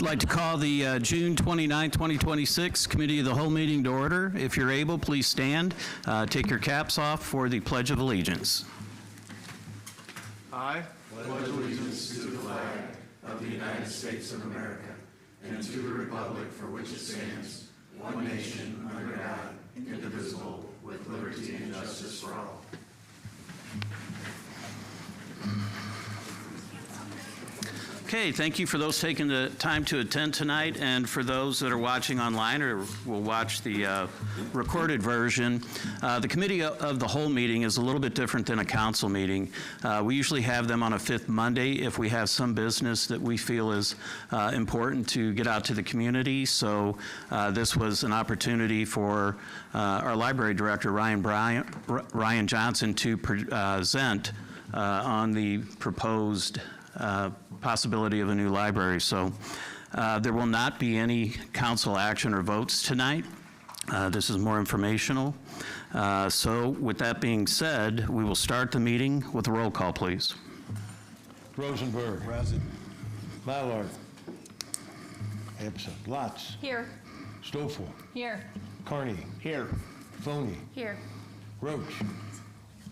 I'd like to call the June 29, 2026 Committee of the Whole meeting to order. If you're able, please stand. Take your caps off for the Pledge of Allegiance. I pledge allegiance to the flag of the United States of America and to the republic for which it stands, one nation, under God, indivisible, with liberty and justice for all. Okay, thank you for those taking the time to attend tonight, and for those that are watching online or will watch the recorded version. The Committee of the Whole meeting is a little bit different than a council meeting. We usually have them on a fifth Monday if we have some business that we feel is important to get out to the community. So this was an opportunity for our library director, Ryan Johnson, to present on the proposed possibility of a new library. So there will not be any council action or votes tonight. This is more informational. So with that being said, we will start the meeting with a roll call, please. Rosenberg. Present. Mallard. Absent. Lotz. Here. Stoffel. Here. Carney. here. Phony. Here. Roach.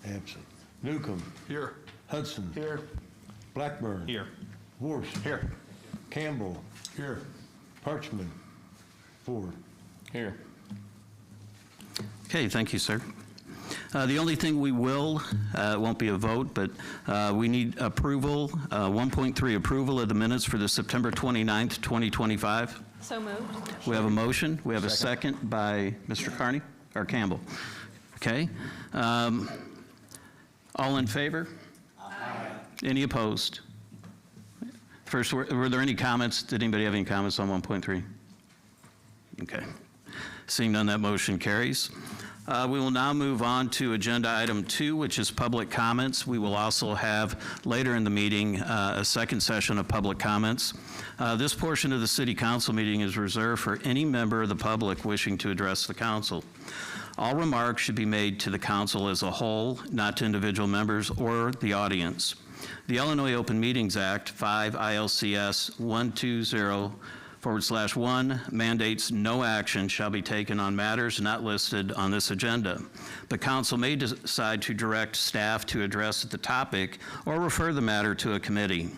Absent. Newcomb. Here. Hudson. Here. Blackburn. Here. Vorst. Here. Campbell. Here. Parchman. 4. Here. Okay, thank you, sir. The only thing we will, it won't be a vote, but we need approval, 1.3, approval of the minutes for the September 29th, 2025. So moved. We have a motion. We have a second by Mr. Carney, or Campbell. Okay. All in favor? Aye. Any opposed? First, were there any comments? Did anybody have any comments on 1.3? Okay. Seeing none, that motion carries. We will now move on to agenda item 2, which is public comments. We will also have later in the meeting a second session of public comments. This portion of the city council meeting is reserved for any member of the public wishing to address the council. All remarks should be made to the council as a whole, not to individual members or the audience. The Illinois Open Meetings Act 5 ILCS 120/1 mandates no action shall be taken on matters not listed on this agenda. The council may decide to direct staff to address the topic or refer the matter to a committee.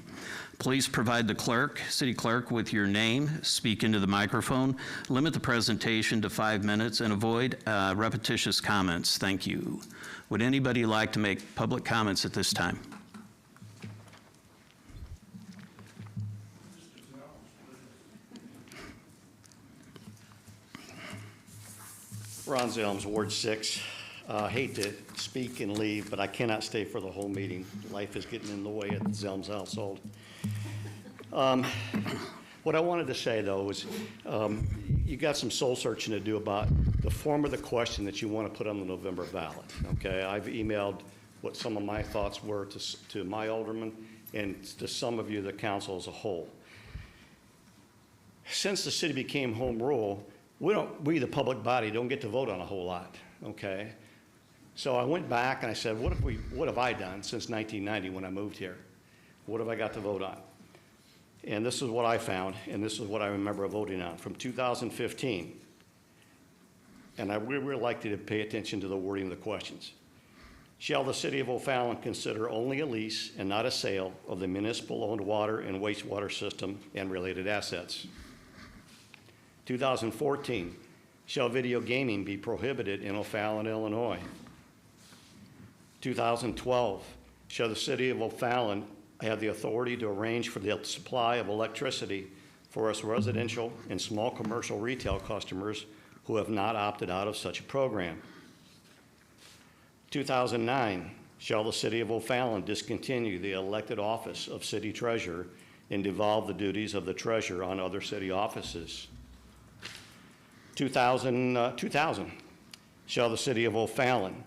Please provide the clerk, city clerk, with your name, speak into the microphone, limit the presentation to 5 minutes, and avoid repetitious comments. Thank you. Would anybody like to make public comments at this time? Ron Zelms, Ward 6. Hate to speak and leave, but I cannot stay for the whole meeting. Life is getting in the way at the Zelms household. What I wanted to say, though, is you got some soul searching to do about the form of the question that you want to put on the November ballot, okay? I've emailed what some of my thoughts were to my alderman and to some of you, the council as a whole. Since the city became home rule, we, the public body, don't get to vote on a whole lot, okay? So I went back and I said, what have I done since 1990 when I moved here? What have I got to vote on? And this is what I found, and this is what I remember voting on from 2015. And I really like you to pay attention to the wording of the questions. Shall the city of O'Fallon consider only a lease and not a sale of the municipal-owned water and wastewater system and related assets? 2014, shall video gaming be prohibited in O'Fallon, Illinois? 2012, shall the city of O'Fallon have the authority to arrange for the supply of electricity for its residential and small commercial retail customers who have not opted out of such a program? 2009, shall the city of O'Fallon discontinue the elected office of city treasurer and devolve the duties of the treasurer on other city offices? 2000, shall the city of O'Fallon,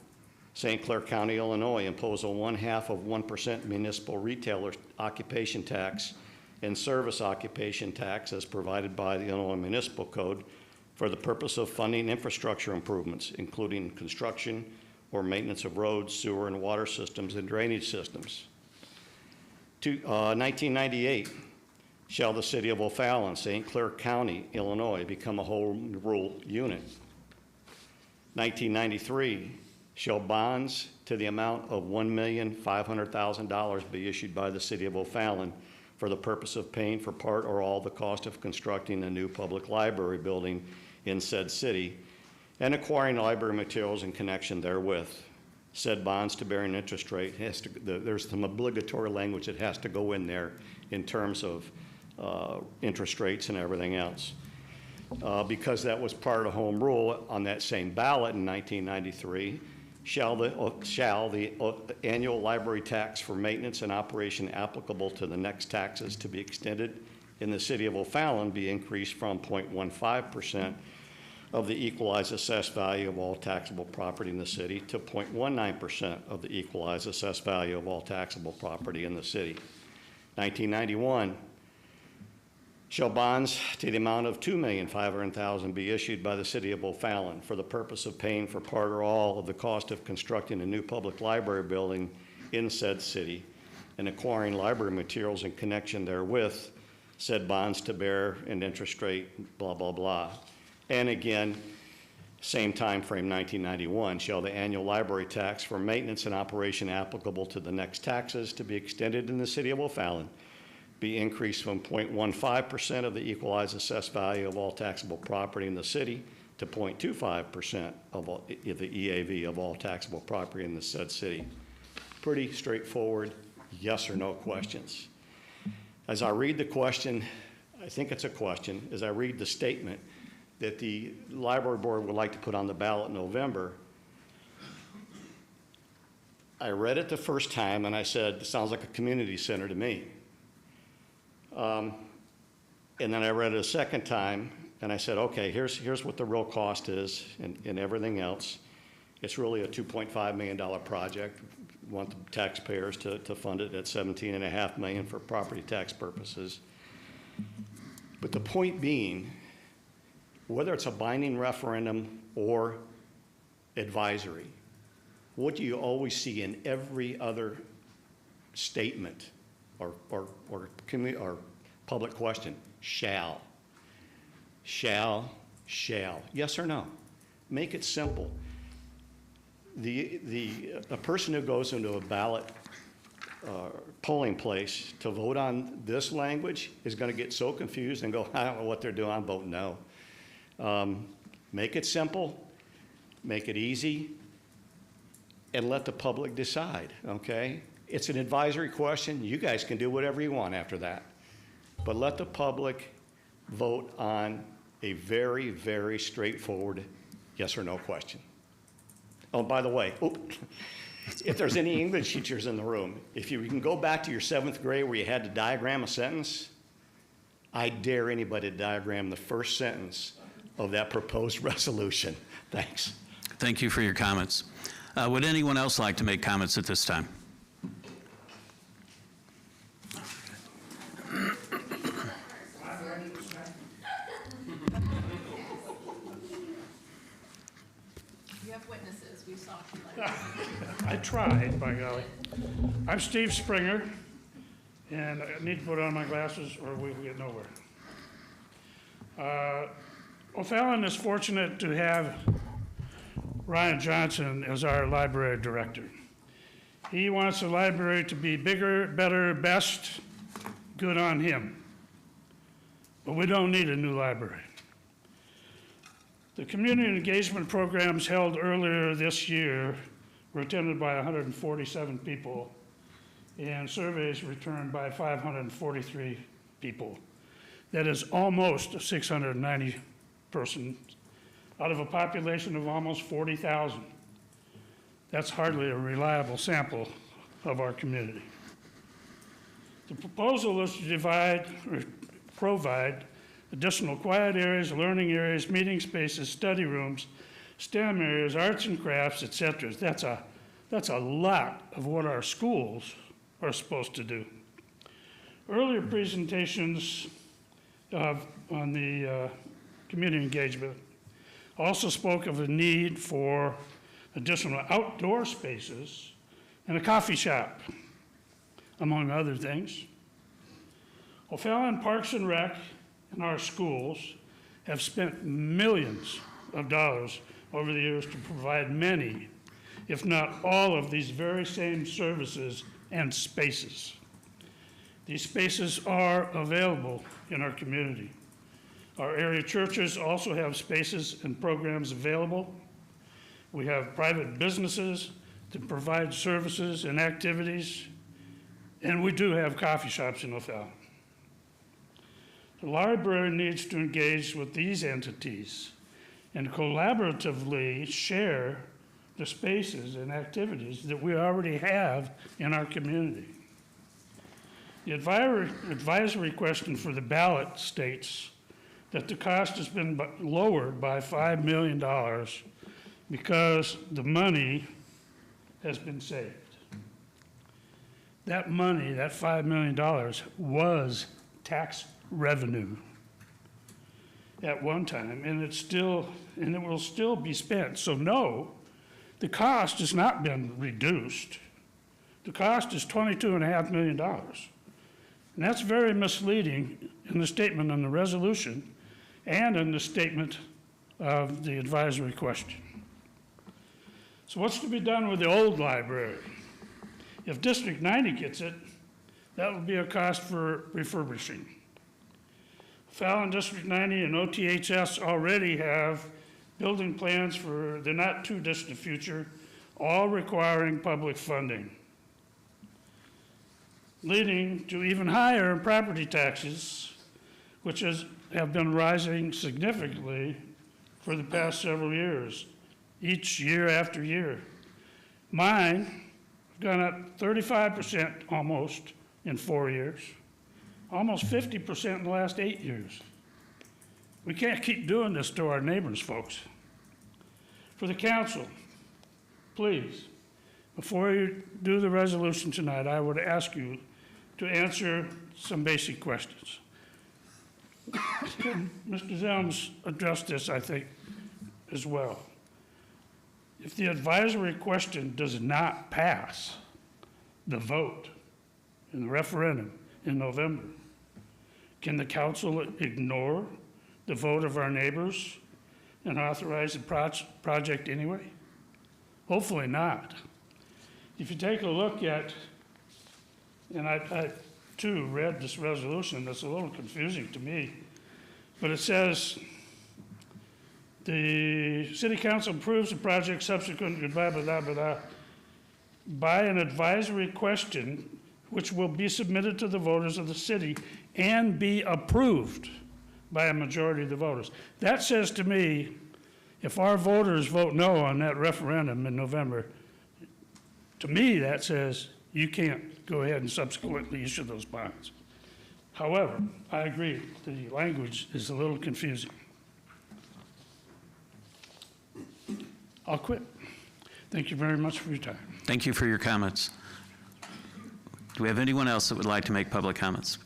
St. Clair County, Illinois, impose a 0.5% municipal retailer occupation tax and service occupation tax as provided by the Illinois Municipal Code for the purpose of funding infrastructure improvements, including construction or maintenance of roads, sewer, and water systems and drainage systems? 1998, shall the city of O'Fallon, St. Clair County, Illinois, become a home rule unit? 1993, shall bonds to the amount of $1,500,000 be issued by the city of O'Fallon for the purpose of paying for part or all the cost of constructing a new public library building in said city and acquiring library materials in connection therewith? Said bonds to bear an interest rate there's some obligatory language that has to go in there in terms of interest rates and everything else. Because that was part of home rule on that same ballot in 1993, shall the annual library tax for maintenance and operation applicable to the next taxes to be extended in the city of O'Fallon be increased from 0.15% of the equalized assessed value of all taxable property in the city to 0.19% of the equalized assessed value of all taxable property in the city? 1991, shall bonds to the amount of $2,500,000 be issued by the city of O'Fallon for the purpose of paying for part or all of the cost of constructing a new public library building in said city and acquiring library materials in connection therewith? Said bonds to bear an interest rate, blah, blah, blah. And again, same time frame, 1991, shall the annual library tax for maintenance and operation applicable to the next taxes to be extended in the city of O'Fallon be increased from 0.15% of the equalized assessed value of all taxable property in the city to 0.25% of the EAV of all taxable property in the said city. Pretty straightforward, yes or no questions. As I read the question, I think it's a question, as I read the statement that the library board would like to put on the ballot in November, I read it the first time and I said, it sounds like a community center to me. And then I read it a second time and I said, okay, here's what the real cost is and everything else. It's really a $2.5 million project. We want the taxpayers to fund it at $17.5 million for property tax purposes. But the point being, whether it's a binding referendum or advisory, what do you always see in every other statement or public question? Shall. Shall. Yes or no? Make it simple. A person who goes into a ballot polling place to vote on this language is going to get so confused and go, I don't know what they're doing, I'm voting no. Make it simple, make it easy, and let the public decide, okay? It's an advisory question. You guys can do whatever you want after that. But let the public vote on a very, very straightforward yes or no question. Oh, by the way, if there's any English teachers in the room, if you can go back to your 7th grade where you had to diagram a sentence, I dare anybody to diagram the first sentence of that proposed resolution. Thanks. Thank you for your comments. Would anyone else like to make comments at this time? You have witnesses, we saw you. I tried, by golly. I'm Steve Springer, and I need to put on my glasses or we will get nowhere. O'Fallon is fortunate to have Ryan Johnson as our library director. He wants the library to be bigger, better, best. Good on him. But we don't need a new library. The community engagement programs held earlier this year were attended by 147 people, and surveys returned by 543 people. That is almost 690 persons out of a population of almost 40,000. That's hardly a reliable sample of our community. The proposal is to provide additional quiet areas, learning areas, meeting spaces, study rooms, STEM areas, arts and crafts, etc. That's a lot of what our schools are supposed to do. Earlier presentations on the community engagement also spoke of a need for additional outdoor spaces and a coffee shop, among other things. O'Fallon Parks and Rec and our schools have spent millions of dollars over the years to provide many, if not all, of these very same services and spaces. These spaces are available in our community. Our area churches also have spaces and programs available. We have private businesses that provide services and activities, and we do have coffee shops in O'Fallon. The library needs to engage with these entities and collaboratively share the spaces and activities that we already have in our community. The advisory question for the ballot states that the cost has been lowered by $5 million because the money has been saved. That money, that $5 million, was tax revenue at one time, and it will still be spent. So no, the cost has not been reduced. The cost is $22.5 million. And that's very misleading in the statement on the resolution and in the statement of the advisory question. So what's to be done with the old library? If District 90 gets it, That would be a cost for refurbishing. Fallon District 90 and OTHS already have building plans for the not too distant future, all requiring public funding, leading to even higher property taxes, which have been rising significantly for the past several years, each year after year. Mine have gone up 35% almost in 4 years, almost 50% in the last 8 years. We can't keep doing this to our neighbors, folks. For the council, please, before you do the resolution tonight, I would ask you to answer some basic questions. Mr. Zelms addressed this, I think, as well. If the advisory question does not pass the vote in the referendum in November, can the council ignore the vote of our neighbors and authorize the project anyway? Hopefully not. If you take a look at, and I too read this resolution, that's a little confusing to me, but it says, the city council approves the project subsequent to blah, blah, blah, blah, blah, by an advisory question which will be submitted to the voters of the city and be approved by a majority of the voters. That says to me, if our voters vote no on that referendum in November, to me that says you can't go ahead and subsequently issue those bonds. However, I agree, the language is a little confusing. I'll quit. Thank you very much for your time. Thank you for your comments. Do we have anyone else that would like to make public comments?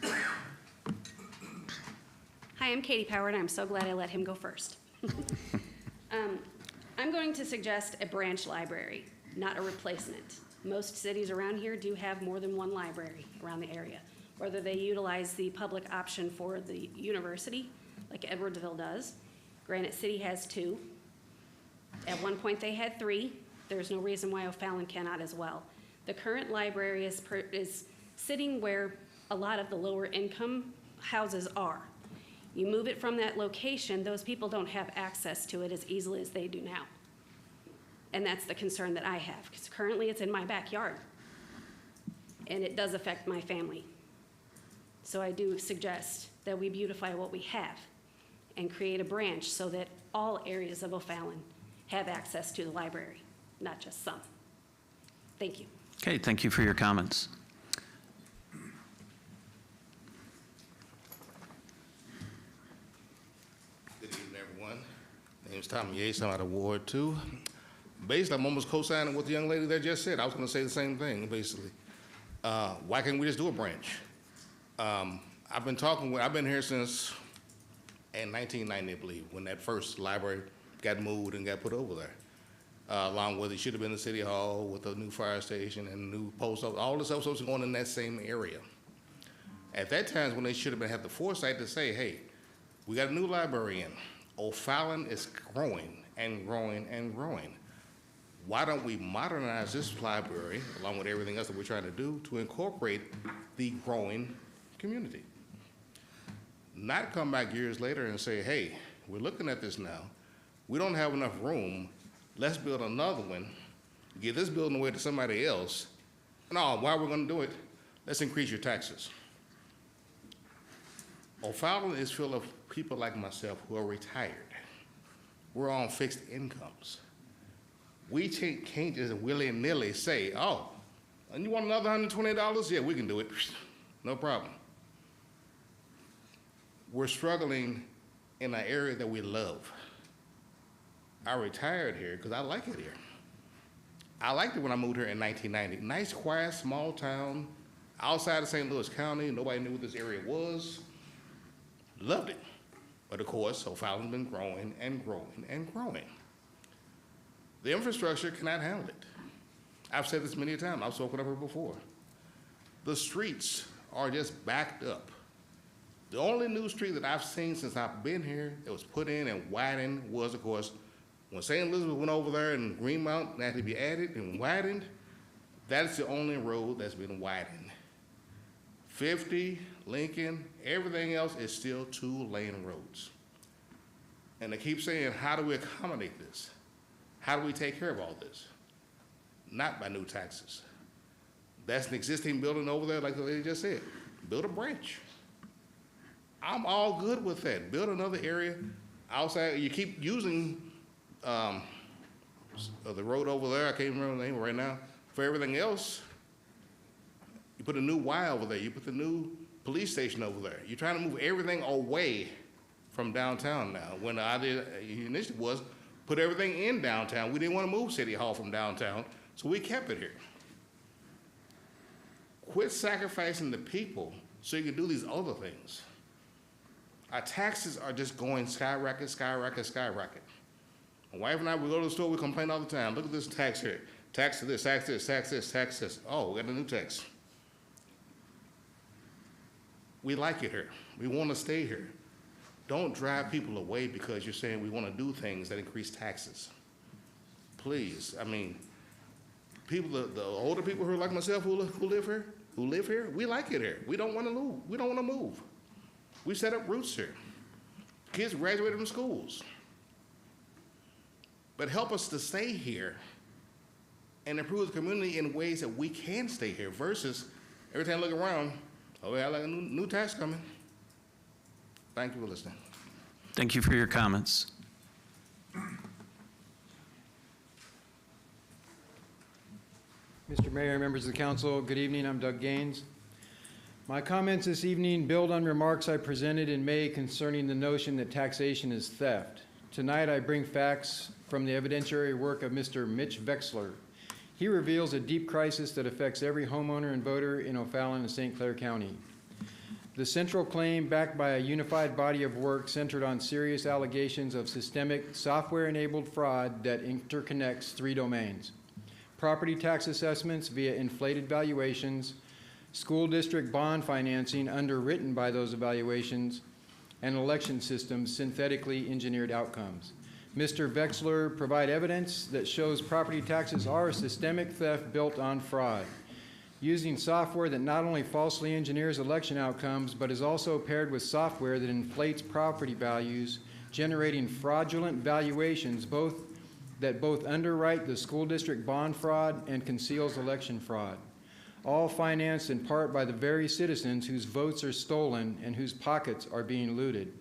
Hi, I'm Katie Power, and I'm so glad I let him go first. I'm going to suggest a branch library, not a replacement. Most cities around here do have more than one library around the area. Whether they utilize the public option for the university, like Edwardsville does. Granite City has 2. At one point, they had 3. There's no reason why O'Fallon cannot as well. The current library is sitting where a lot of the lower income houses are. You move it from that location, those people don't have access to it as easily as they do now. And that's the concern that I have, because currently it's in my backyard. And it does affect my family. So I do suggest that we beautify what we have and create a branch so that all areas of O'Fallon have access to the library, not just some. Thank you. Okay, thank you for your comments. Good evening, everyone. My name is Tommy Yates. I'm out of Ward 2. Basically, I'm almost co-signing what the young lady that just said. I was going to say the same thing, basically. Why can't we just do a branch? I've been here since in 1990, I believe, when that first library got moved and got put over there. Along with it should have been the city hall with a new fire station and new post office. All this stuff was going in that same area. At that time, when they should have had the foresight to say, hey, we got a new library in. O'Fallon is growing and growing and growing. Why don't we modernize this library, along with everything else that we're trying to do, to incorporate the growing community? Not come back years later and say, hey, we're looking at this now. We don't have enough room. Let's build another one, give this building away to somebody else. No, why we're going to do it? Let's increase your taxes. O'Fallon is full of people like myself who are retired. We're on fixed incomes. We can't just willy-nilly say, oh, and you want another $120? Yeah, we can do it. No problem. We're struggling in an area that we love. I retired here because I like it here. I liked it when I moved here in 1990. Nice, quiet, small town, outside of St. Louis County. Nobody knew what this area was. Loved it. But of course, O'Fallon's been growing and growing and growing. The infrastructure cannot handle it. I've said this many times. I've spoken of it before. The streets are just backed up. The only new street that I've seen since I've been here that was put in and widened was, of course, when St. Elizabeth went over there and Greenmount had to be added and widened. That's the only road that's been widened. 50, Lincoln, everything else is still 2-lane roads. And they keep saying, how do we accommodate this? How do we take care of all this? Not by new taxes. That's an existing building over there, like the lady just said. Build a branch. I'm all good with that. Build another area outside. You keep using the road over there, I can't remember the name right now, for everything else. You put a new Y over there. You put the new police station over there. You're trying to move everything away from downtown now. When the idea initially was put everything in downtown. We didn't want to move City Hall from downtown, so we kept it here. Quit sacrificing the people so you can do these other things. Our taxes are just going skyrocket, skyrocket, skyrocket. My wife and I, we go to the store, we complain all the time. Look at this tax here. Tax this, tax this, tax this, tax this. Oh, we got a new tax. We like it here. We want to stay here. Don't drive people away because you're saying we want to do things that increase taxes. Please, I mean, people, the older people who are like myself who live here, we like it here. We don't want to move. We don't want to move. We set up roots here. Kids graduated from schools. But help us to stay here and improve the community in ways that we can stay here versus every time I look around, oh yeah, like a new tax coming. Thank you for listening. Thank you for your comments. Mr. Mayor, members of the council, good evening. I'm Doug Gaines. My comments this evening build on remarks I presented in May concerning the notion that taxation is theft. Tonight, I bring facts from the evidentiary work of Mr. Mitch Vexler. He reveals a deep crisis that affects every homeowner and voter in O'Fallon and St. Clair County. The central claim, backed by a unified body of work centered on serious allegations of systemic software-enabled fraud that interconnects 3 domains: property tax assessments via inflated valuations, school district bond financing underwritten by those evaluations, and election systems synthetically engineered outcomes. Mr. Vexler provide evidence that shows property taxes are a systemic theft built on fraud, using software that not only falsely engineers election outcomes, but is also paired with software that inflates property values, generating fraudulent valuations that both underwrite the school district bond fraud and conceals election fraud, all financed in part by the very citizens whose votes are stolen and whose pockets are being looted.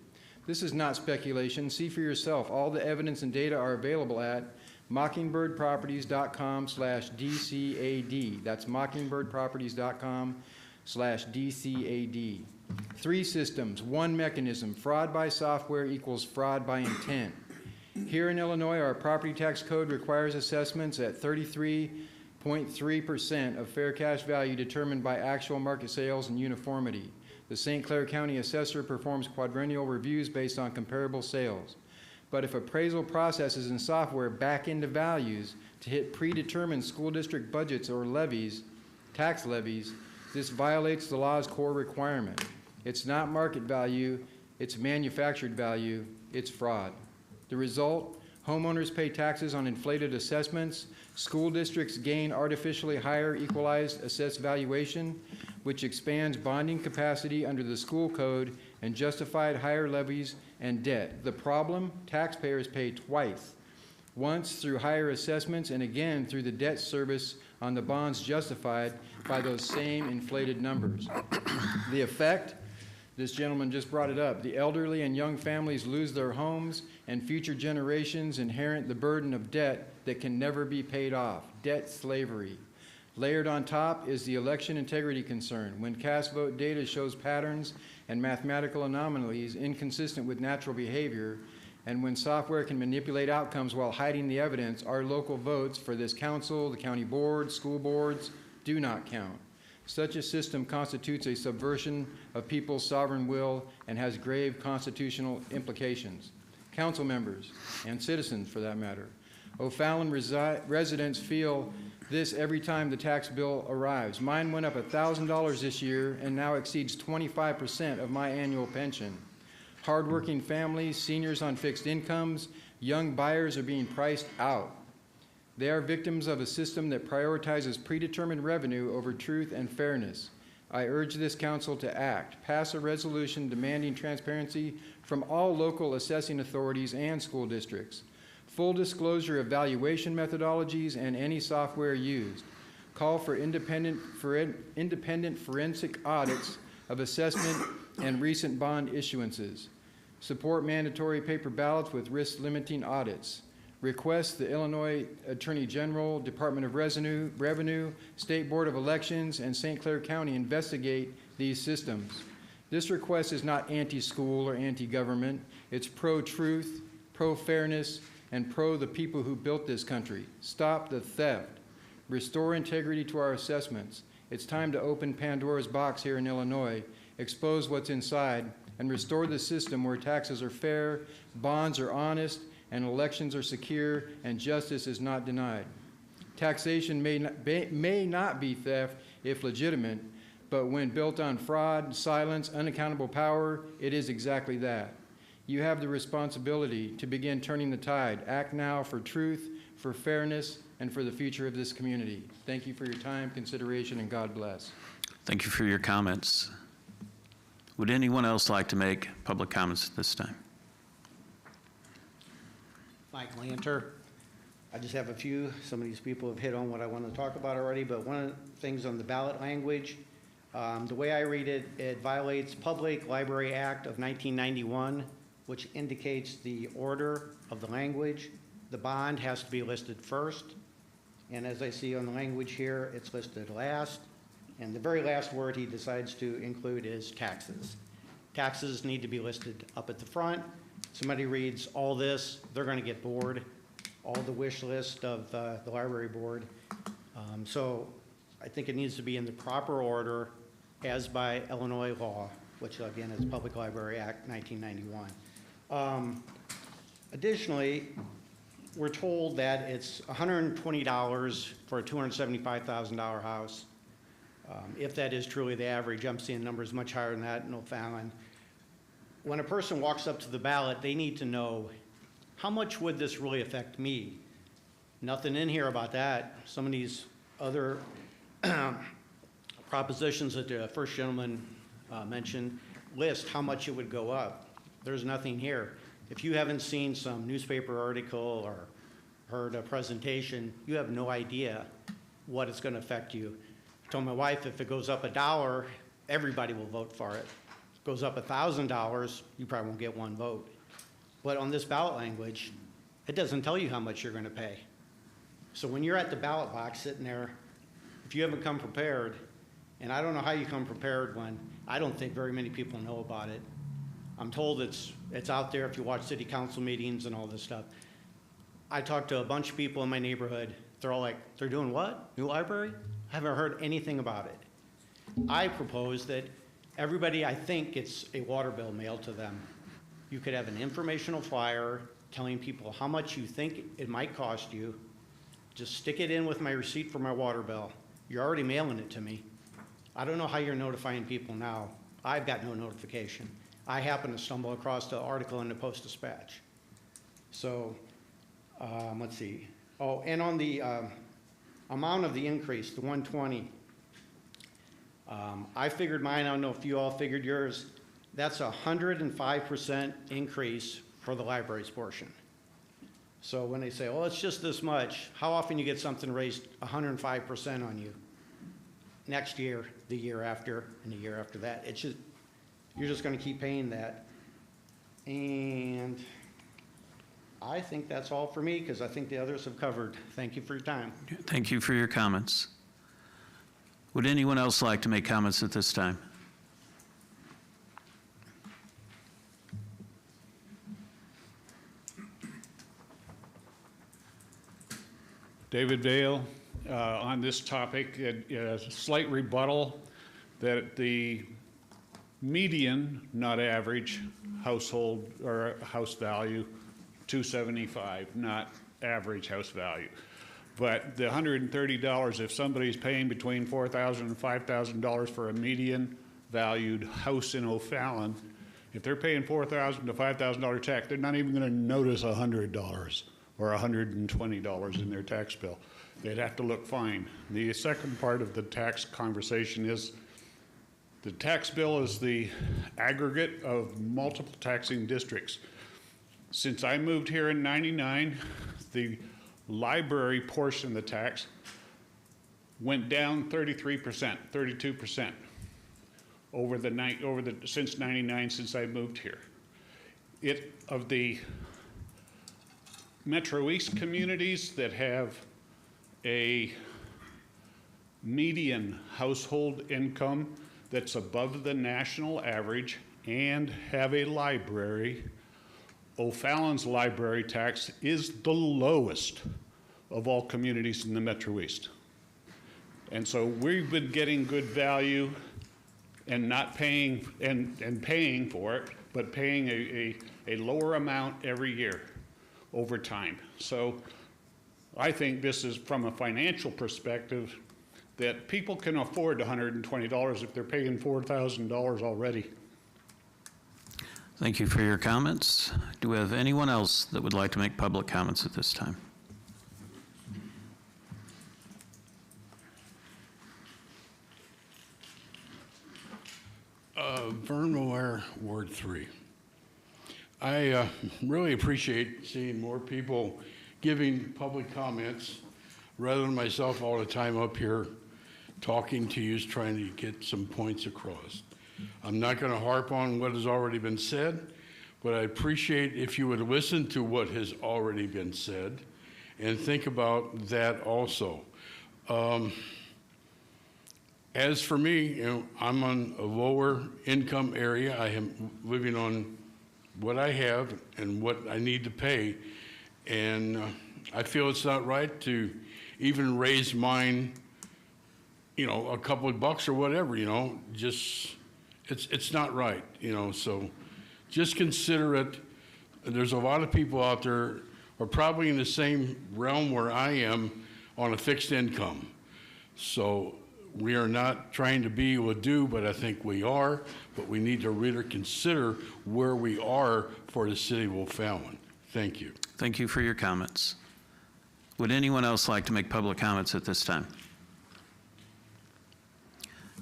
This is not speculation. See for yourself. All the evidence and data are available at mockingbirdproperties.com/DCAD. That's mockingbirdproperties.com/DCAD. 3 systems, 1 mechanism. Fraud by software equals fraud by intent. Here in Illinois, our property tax code requires assessments at 33.3% of fair cash value determined by actual market sales and uniformity. The St. Clair County assessor performs quadrennial reviews based on comparable sales. But if appraisal processes and software back into values to hit predetermined school district budgets or levies, tax levies, this violates the law's core requirement. It's not market value, it's manufactured value, it's fraud. The result, homeowners pay taxes on inflated assessments, school districts gain artificially higher equalized assessed valuation, which expands bonding capacity under the school code and justified higher levies and debt. The problem, taxpayers pay twice, once through higher assessments and again through the debt service on the bonds justified by those same inflated numbers. The effect, this gentleman just brought it up, the elderly and young families lose their homes and future generations inherit the burden of debt that can never be paid off, debt slavery. Layered on top is the election integrity concern. When cast vote data shows patterns and mathematical anomalies inconsistent with natural behavior, and when software can manipulate outcomes while hiding the evidence, our local votes for this council, the county board, school boards do not count. Such a system constitutes a subversion of people's sovereign will and has grave constitutional implications. Council members, and citizens for that matter, O'Fallon residents feel this every time the tax bill arrives. Mine went up $1,000 this year and now exceeds 25% of my annual pension. Hardworking families, seniors on fixed incomes, young buyers are being priced out. They are victims of a system that prioritizes predetermined revenue over truth and fairness. I urge this council to act, pass a resolution demanding transparency from all local assessing authorities and school districts, full disclosure of valuation methodologies and any software used, call for independent forensic audits of assessment and recent bond issuances, support mandatory paper ballots with risk-limiting audits, request the Illinois Attorney General, Department of Revenue, State Board of Elections, and St. Clair County investigate these systems. This request is not anti-school or anti-government. It's pro-truth, pro-fairness, and pro the people who built this country. Stop the theft. Restore integrity to our assessments. It's time to open Pandora's box here in Illinois, expose what's inside, and restore the system where taxes are fair, bonds are honest, and elections are secure, and justice is not denied. Taxation may not be theft if legitimate, but when built on fraud, silence, unaccountable power, it is exactly that. You have the responsibility to begin turning the tide. Act now for truth, for fairness, and for the future of this community. Thank you for your time, consideration, and God bless. Thank you for your comments. Would anyone else like to make public comments at this time? Mike Lanter. I just have a few. Some of these people have hit on what I want to talk about already, but one of the things on the ballot language, the way I read it, it violates Public Library Act of 1991, which indicates the order of the language. The bond has to be listed first, and as I see on the language here, it's listed last, and the very last word he decides to include is taxes. Taxes need to be listed up at the front. Somebody reads all this, they're going to get bored, all the wish list of the library board. So I think it needs to be in the proper order as by Illinois law, which again is Public Library Act 1991. Additionally, we're told that it's $120 for a $275,000 house. If that is truly the average, I'm seeing numbers much higher than that in O'Fallon. When a person walks up to the ballot, they need to know, how much would this really affect me? Nothing in here about that. Some of these other propositions that the first gentleman mentioned list how much it would go up. There's nothing here. If you haven't seen some newspaper article or heard a presentation, you have no idea what it's going to affect you. I told my wife if it goes up $1, everybody will vote for it. Goes up $1,000, you probably won't get one vote. But on this ballot language, it doesn't tell you how much you're going to pay. So when you're at the ballot box sitting there, if you haven't come prepared, and I don't know how you come prepared when I don't think very many people know about it. I'm told it's out there if you watch city council meetings and all this stuff. I talked to a bunch of people in my neighborhood. They're all like, they're doing what? New library? I haven't heard anything about it. I propose that everybody, I think, gets a water bill mailed to them. You could have an informational flyer telling people how much you think it might cost you. Just stick it in with my receipt for my water bill. You're already mailing it to me. I don't know how you're notifying people now. I've got no notification. I happen to stumble across the article in the Post-Dispatch. So, let's see. Oh, and on the amount of the increase, the 120, I figured mine, I don't know if you all figured yours, that's a 105% increase for the library's portion. So when they say, well, it's just this much, how often you get something raised 105% on you? Next year, the year after, and the year after that. It's just, you're just going to keep paying that. And I think that's all for me because I think the others have covered. Thank you for your time. Thank you for your comments. Would anyone else like to make comments at this time? David Vale, on this topic, a slight rebuttal that the median, not average, household or house value, 275, not average house value. But the $130, if somebody's paying between $4,000 and $5,000 for a median valued house in O'Fallon, if they're paying $4,000 to $5,000 tax, they're not even going to notice $100 or $120 in their tax bill. They'd have to look fine. The second part of the tax conversation is The tax bill is the aggregate of multiple taxing districts. Since I moved here in '99, the library portion of the tax went down 33%, 32% since '99, since I moved here. Of the Metro East communities that have a median household income that's above the national average and have a library, O'Fallon's library tax is the lowest of all communities in the Metro East. And so we've been getting good value and not paying, and paying for it, but paying a lower amount every year over time. So I think this is, from a financial perspective, that people can afford $120 if they're paying $4,000 already. Thank you for your comments. Do we have anyone else that would like to make public comments at this time? Vern Moyer, Ward 3. I really appreciate seeing more people giving public comments rather than myself all the time up here talking to you, trying to get some points across. I'm not going to harp on what has already been said, but I appreciate if you would listen to what has already been said and think about that also. As for me, I'm on a lower income area. I am living on what I have and what I need to pay, and I feel it's not right to even raise mine, a couple of bucks or whatever, just, it's not right, so just consider it. There's a lot of people out there are probably in the same realm where I am on a fixed income. So we are not trying to be do, but I think we are, but we need to really consider where we are for the city of O'Fallon. Thank you. Thank you for your comments. Would anyone else like to make public comments at this time?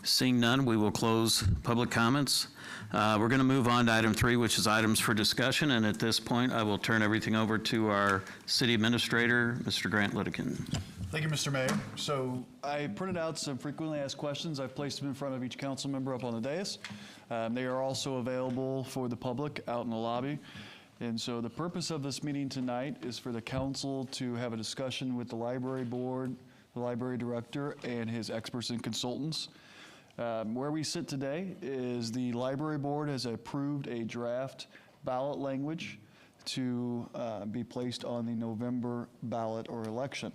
Seeing none, we will close public comments. We're going to move on to item 3, which is items for discussion, and at this point, I will turn everything over to our city administrator, Mr. Grant Littleton. Thank you, Mr. Mayor. So I printed out some frequently asked questions. I've placed them in front of each council member up on the dais. They are also available for the public out in the lobby. And so the purpose of this meeting tonight is for the council to have a discussion with the library board, the library director, and his experts and consultants. Where we sit today is the library board has approved a draft ballot language to be placed on the November ballot or election.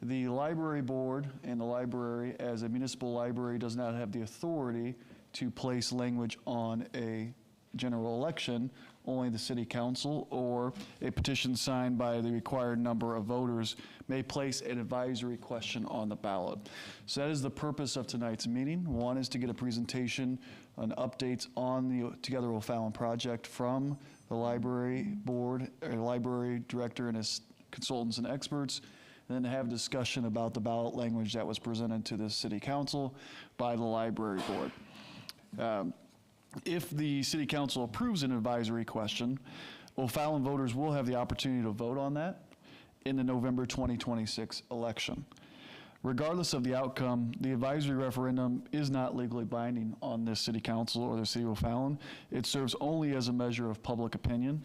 The library board and the library, as a municipal library, does not have the authority to place language on a general election. Only the city council or a petition signed by the required number of voters may place an advisory question on the ballot. So that is the purpose of tonight's meeting. One is to get a presentation on updates on the Together O'Fallon project from the library board, or library director and his consultants and experts, and then to have a discussion about the ballot language that was presented to the city council by the library board. If the city council approves an advisory question, O'Fallon voters will have the opportunity to vote on that in the November 2026 election. Regardless of the outcome, the advisory referendum is not legally binding on this city council or the city of O'Fallon. It serves only as a measure of public opinion.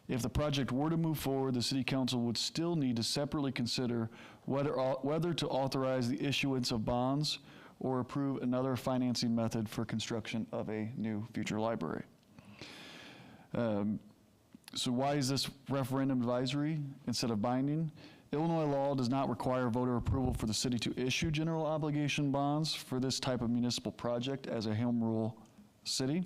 If the project were to move forward, the city council would still need to separately consider whether to authorize the issuance of bonds or approve another financing method for construction of a new future library. So why is this referendum advisory instead of binding? Illinois law does not require voter approval for the city to issue general obligation bonds for this type of municipal project as a home rule city.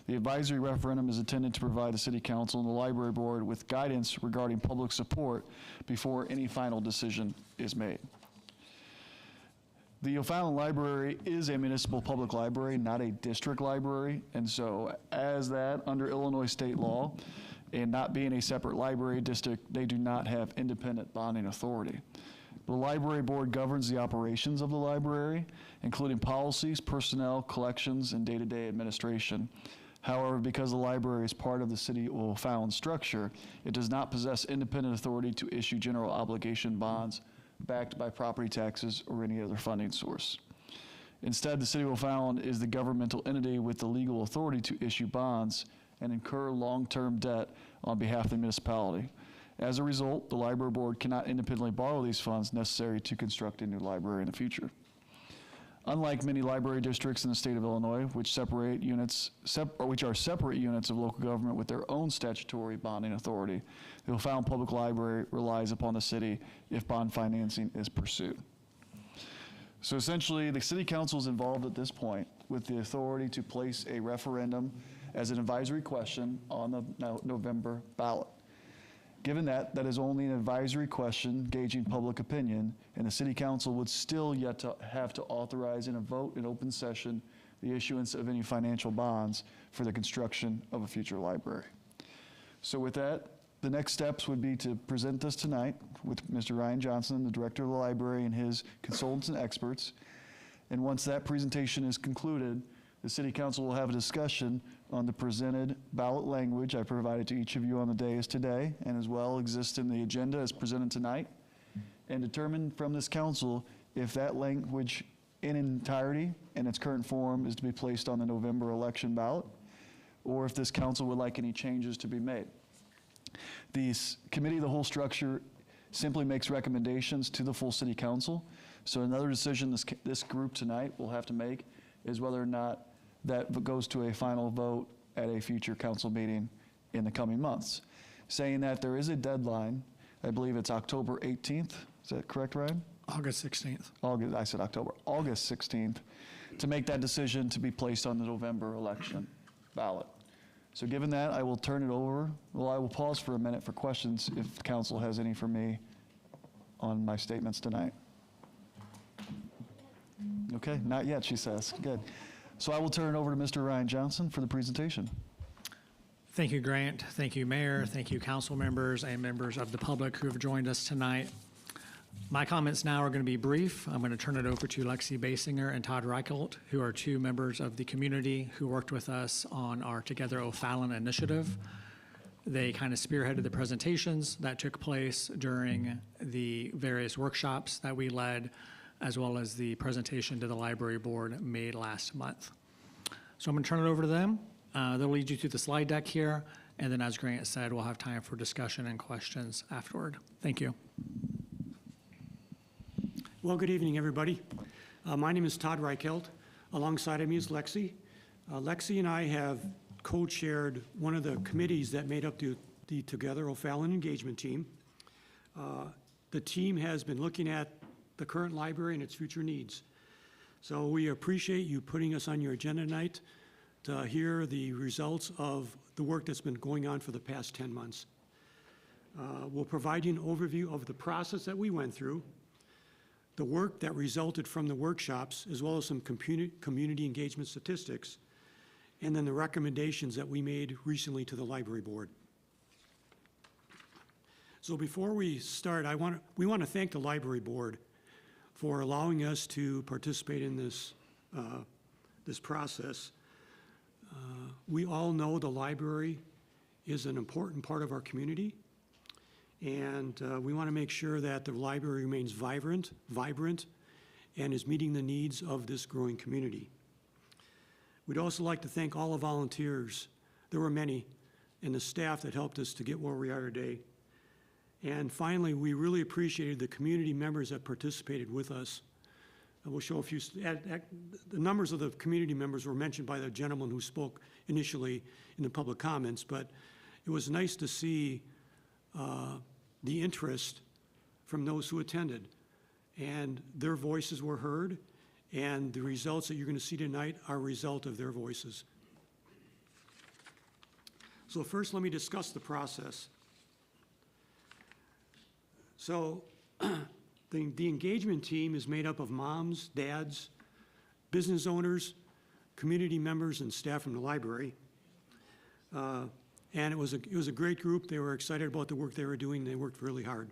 The advisory referendum is intended to provide the city council and the library board with guidance regarding public support before any final decision is made. The O'Fallon Library is a municipal public library, not a district library, and so as that, under Illinois state law, and not being a separate library district, they do not have independent bonding authority. The library board governs the operations of the library, including policies, personnel, collections, and day-to-day administration. However, because the library is part of the City of O'Fallon structure, it does not possess independent authority to issue general obligation bonds backed by property taxes or any other funding source. Instead, the City of O'Fallon is the governmental entity with the legal authority to issue bonds and incur long-term debt on behalf of the municipality. As a result, the library board cannot independently borrow these funds necessary to construct a new library in the future. Unlike many library districts in the state of Illinois, which are separate units of local government with their own statutory bonding authority, the O'Fallon Public Library relies upon the city if bond financing is pursued. So essentially, the city council is involved at this point with the authority to place a referendum as an advisory question on the November ballot. Given that is only an advisory question gauging public opinion, and the city council would still yet to have to authorize in a vote in open session the issuance of any financial bonds for the construction of a future library. So with that, the next steps would be to present this tonight with Mr. Ryan Johnson, the director of the library, and his consultants and experts. And once that presentation is concluded, the city council will have a discussion on the presented ballot language I provided to each of you on the dais today, and as well exists in the agenda as presented tonight, and determine from this council if that language in entirety in its current form is to be placed on the November election ballot, or if this council would like any changes to be made. The committee of the whole structure simply makes recommendations to the full city council. So another decision this group tonight will have to make is whether or not that goes to a final vote at a future council meeting in the coming months. Saying that there is a deadline, I believe it's October 18th. Is that correct, Ryan? August 16th. I said October. August 16th to make that decision to be placed on the November election ballot. So given that, I will turn it over. Well, I will pause for a minute for questions if council has any for me on my statements tonight. Okay, not yet, she says. Good. So I will turn it over to Mr. Ryan Johnson for the presentation. Thank you, Grant. Thank you, Mayor. Thank you, council members and members of the public who have joined us tonight. My comments now are going to be brief. I'm going to turn it over to Lexi Basinger and Todd Reichelt, who are two members of the community who worked with us on our Together O'Fallon initiative. They kind of spearheaded the presentations that took place during the various workshops that we led, as well as the presentation to the library board made last month. So I'm going to turn it over to them. They'll lead you through the slide deck here, and then as Grant said, we'll have time for discussion and questions afterward. Thank you. Well, good evening, everybody. My name is Todd Reichelt. Alongside of me is Lexi. Lexi and I have co-chaired one of the committees that made up the Together O'Fallon engagement team. The team has been looking at the current library and its future needs. So we appreciate you putting us on your agenda tonight to hear the results of the work that's been going on for the past 10 months. We'll provide you an overview of the process that we went through, the work that resulted from the workshops, as well as some community engagement statistics, and then the recommendations that we made recently to the library board. So before we start, we want to thank the library board for allowing us to participate in this, this process. We all know the library is an important part of our community, and we want to make sure that the library remains vibrant, and is meeting the needs of this growing community. We'd also like to thank all the volunteers, there were many, and the staff that helped us to get where we are today. And finally, we really appreciated the community members that participated with us. We'll show a few, the numbers of the community members were mentioned by the gentleman who spoke initially in the public comments, but it was nice to see the interest from those who attended. And their voices were heard, and the results that you're going to see tonight are a result of their voices. So first, let me discuss the process. So the engagement team is made up of moms, dads, business owners, community members, and staff from the library. And it was a great group. They were excited about the work they were doing. They worked really hard.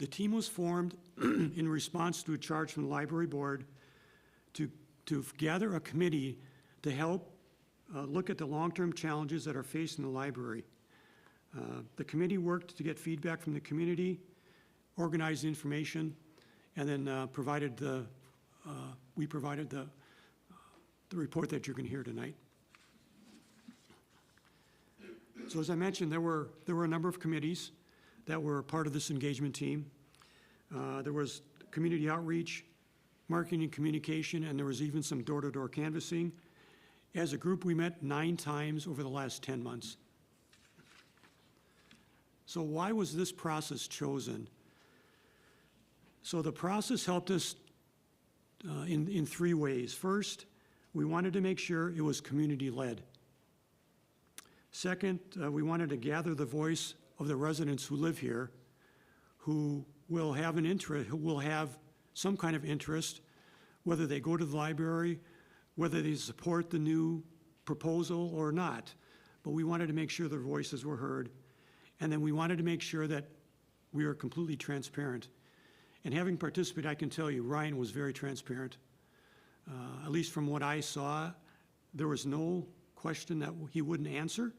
The team was formed in response to a charge from the library board to gather a committee to help look at the long-term challenges that are facing the library. The committee worked to get feedback from the community, organized information, and then we provided the report that you're going to hear tonight. So as I mentioned, there were a number of committees that were part of this engagement team. There was community outreach, marketing and communication, and there was even some door-to-door canvassing. As a group, we met 9 times over the last 10 months. So why was this process chosen? So the process helped us in 3 ways. First, we wanted to make sure it was community-led. Second, we wanted to gather the voice of the residents who live here, who will have an interest, who will have some kind of interest, whether they go to the library, whether they support the new proposal or not. But we wanted to make sure their voices were heard. And then we wanted to make sure that we were completely transparent. And having participated, I can tell you, Ryan was very transparent. At least from what I saw, there was no question that he wouldn't answer.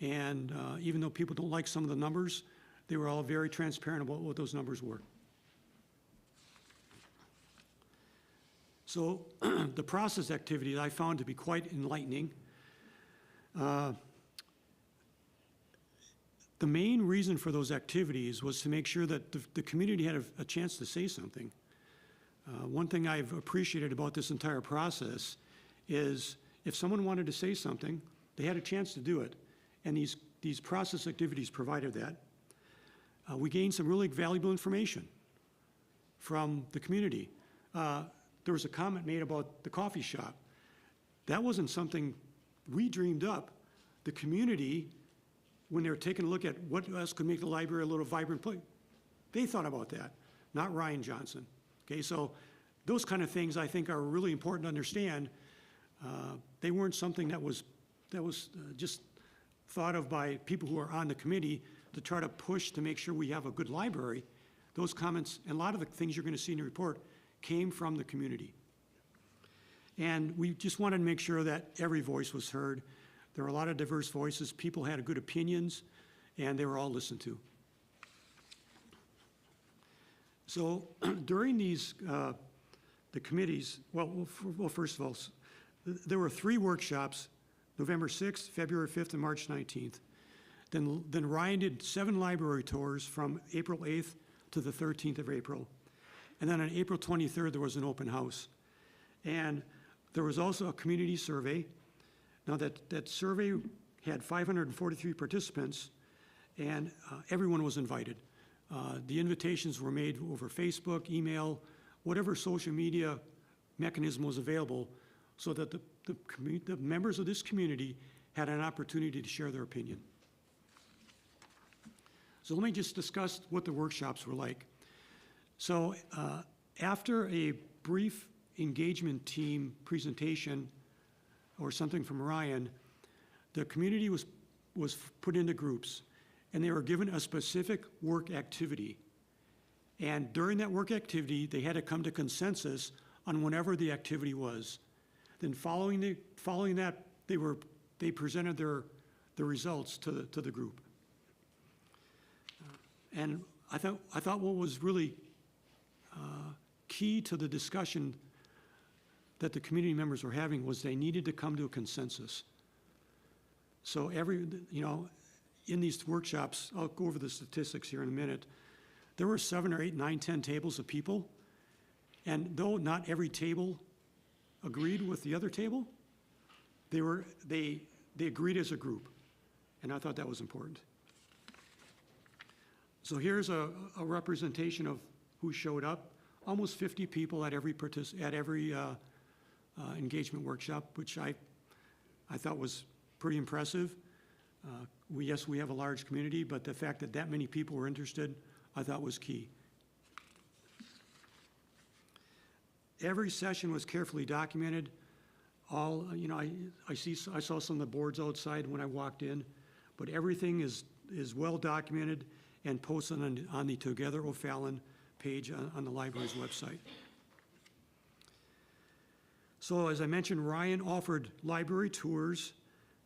And even though people don't like some of the numbers, they were all very transparent about what those numbers were. So the process activities I found to be quite enlightening. The main reason for those activities was to make sure that the community had a chance to say something. One thing I've appreciated about this entire process is if someone wanted to say something, they had a chance to do it. And these process activities provided that. We gained some really valuable information from the community. There was a comment made about the coffee shop. That wasn't something we dreamed up. The community, when they were taking a look at what else could make the library a little vibrant place, they thought about that, not Ryan Johnson. Okay, so those kind of things I think are really important to understand. They weren't something that was just thought of by people who are on the committee to try to push to make sure we have a good library. Those comments and a lot of the things you're going to see in the report came from the community. And we just wanted to make sure that every voice was heard. There were a lot of diverse voices. People had good opinions, and they were all listened to. So during these, the committees, well, first of all, there were 3 workshops, November 6th, February 5th, and March 19th. Then Ryan did 7 library tours from April 8th to the 13th of April. And then on April 23rd, there was an open house. And there was also a community survey. Now that survey had 543 participants, and everyone was invited. The invitations were made over Facebook, email, whatever social media mechanism was available, so that the members of this community had an opportunity to share their opinion. So let me just discuss what the workshops were like. So after a brief engagement team presentation or something from Ryan, the community was put into groups, and they were given a specific work activity. And during that work activity, they had to come to consensus on whatever the activity was. Then following that, they presented the results to the group. And I thought what was really key to the discussion that the community members were having was they needed to come to a consensus. So in these workshops, I'll go over the statistics here in a minute, there were 7 or 8, 9, 10 tables of people, and though not every table agreed with the other table, they agreed as a group, and I thought that was important. So here's a representation of who showed up. Almost 50 people at every engagement workshop, which I thought was pretty impressive. Yes, we have a large community, but the fact that many people were interested, I thought was key. Every session was carefully documented. I saw some of the boards outside when I walked in, but everything is well documented, and posted on the Together O'Fallon page on the library's website. So as I mentioned, Ryan offered library tours.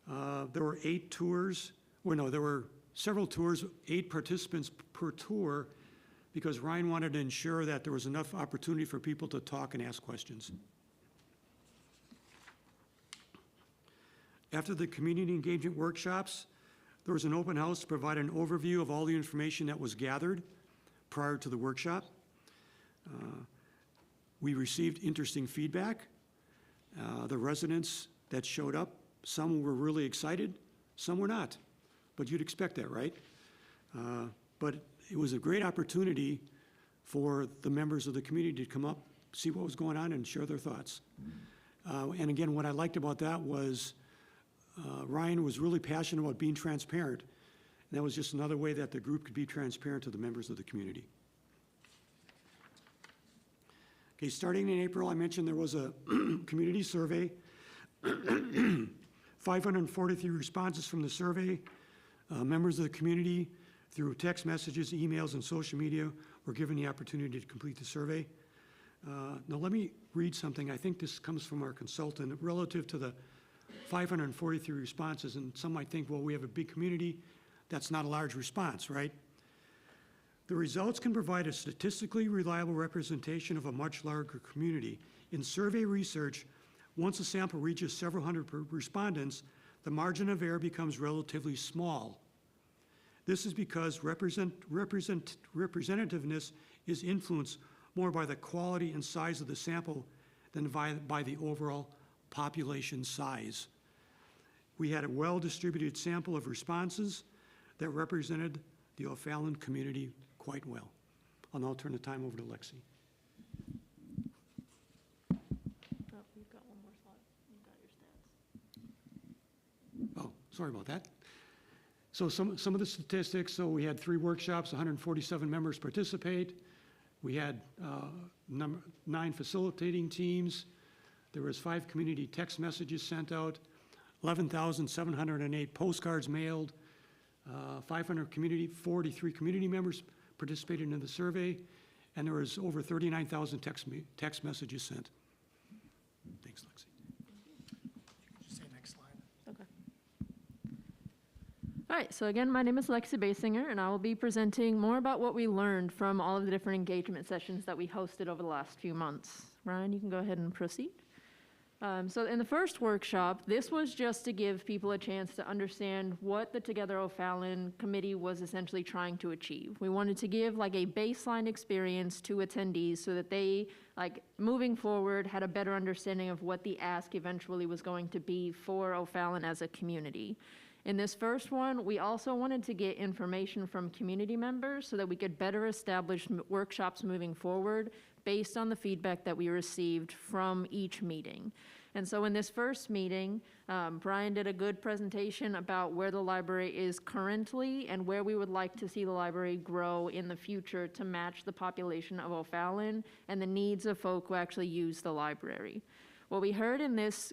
There were 8 tours. Well, no, there were several tours, 8 participants per tour, because Ryan wanted to ensure that there was enough opportunity for people to talk and ask questions. After the community engagement workshops, there was an open house to provide an overview of all the information that was gathered prior to the workshop. We received interesting feedback. The residents that showed up, some were really excited, some were not. But you'd expect that, right? But it was a great opportunity for the members of the community to come up, see what was going on, and share their thoughts. And again, what I liked about that was Ryan was really passionate about being transparent. And that was just another way that the group could be transparent to the members of the community. Okay, starting in April, I mentioned there was a community survey. 543 responses from the survey. Members of the community, through text messages, emails, and social media, were given the opportunity to complete the survey. Now, let me read something. I think this comes from our consultant relative to the 543 responses. And some might think, well, we have a big community. That's not a large response, right? The results can provide a statistically reliable representation of a much larger community. In survey research, once a sample reaches several hundred respondents, the margin of error becomes relatively small. This is because representativeness is influenced more by the quality and size of the sample than by the overall population size. We had a well-distributed sample of responses that represented the O'Fallon community quite well. I'll now turn the time over to Lexi. You've got one more slide. You've got your stats. Oh, sorry about that. So some of the statistics, so we had 3 workshops, 147 members participate. We had 9 facilitating teams. There was 5 community text messages sent out, 11,708 postcards mailed, 43 community members participated in the survey, and there was over 39,000 text messages sent. Thanks, Lexi. Just say next slide. Okay. All right, so again, my name is Lexi Basinger, and I will be presenting more about what we learned from all of the different engagement sessions that we hosted over the last few months. Ryan, you can go ahead and proceed. So in the first workshop, this was just to give people a chance to understand what the Together O'Fallon committee was essentially trying to achieve. We wanted to give like a baseline experience to attendees so that they, like moving forward, had a better understanding of what the ask eventually was going to be for O'Fallon as a community. In this first one, we also wanted to get information from community members so that we could better establish workshops moving forward based on the feedback that we received from each meeting. And so in this first meeting, Brian did a good presentation about where the library is currently and where we would like to see the library grow in the future to match the population of O'Fallon and the needs of folk who actually use the library. What we heard in this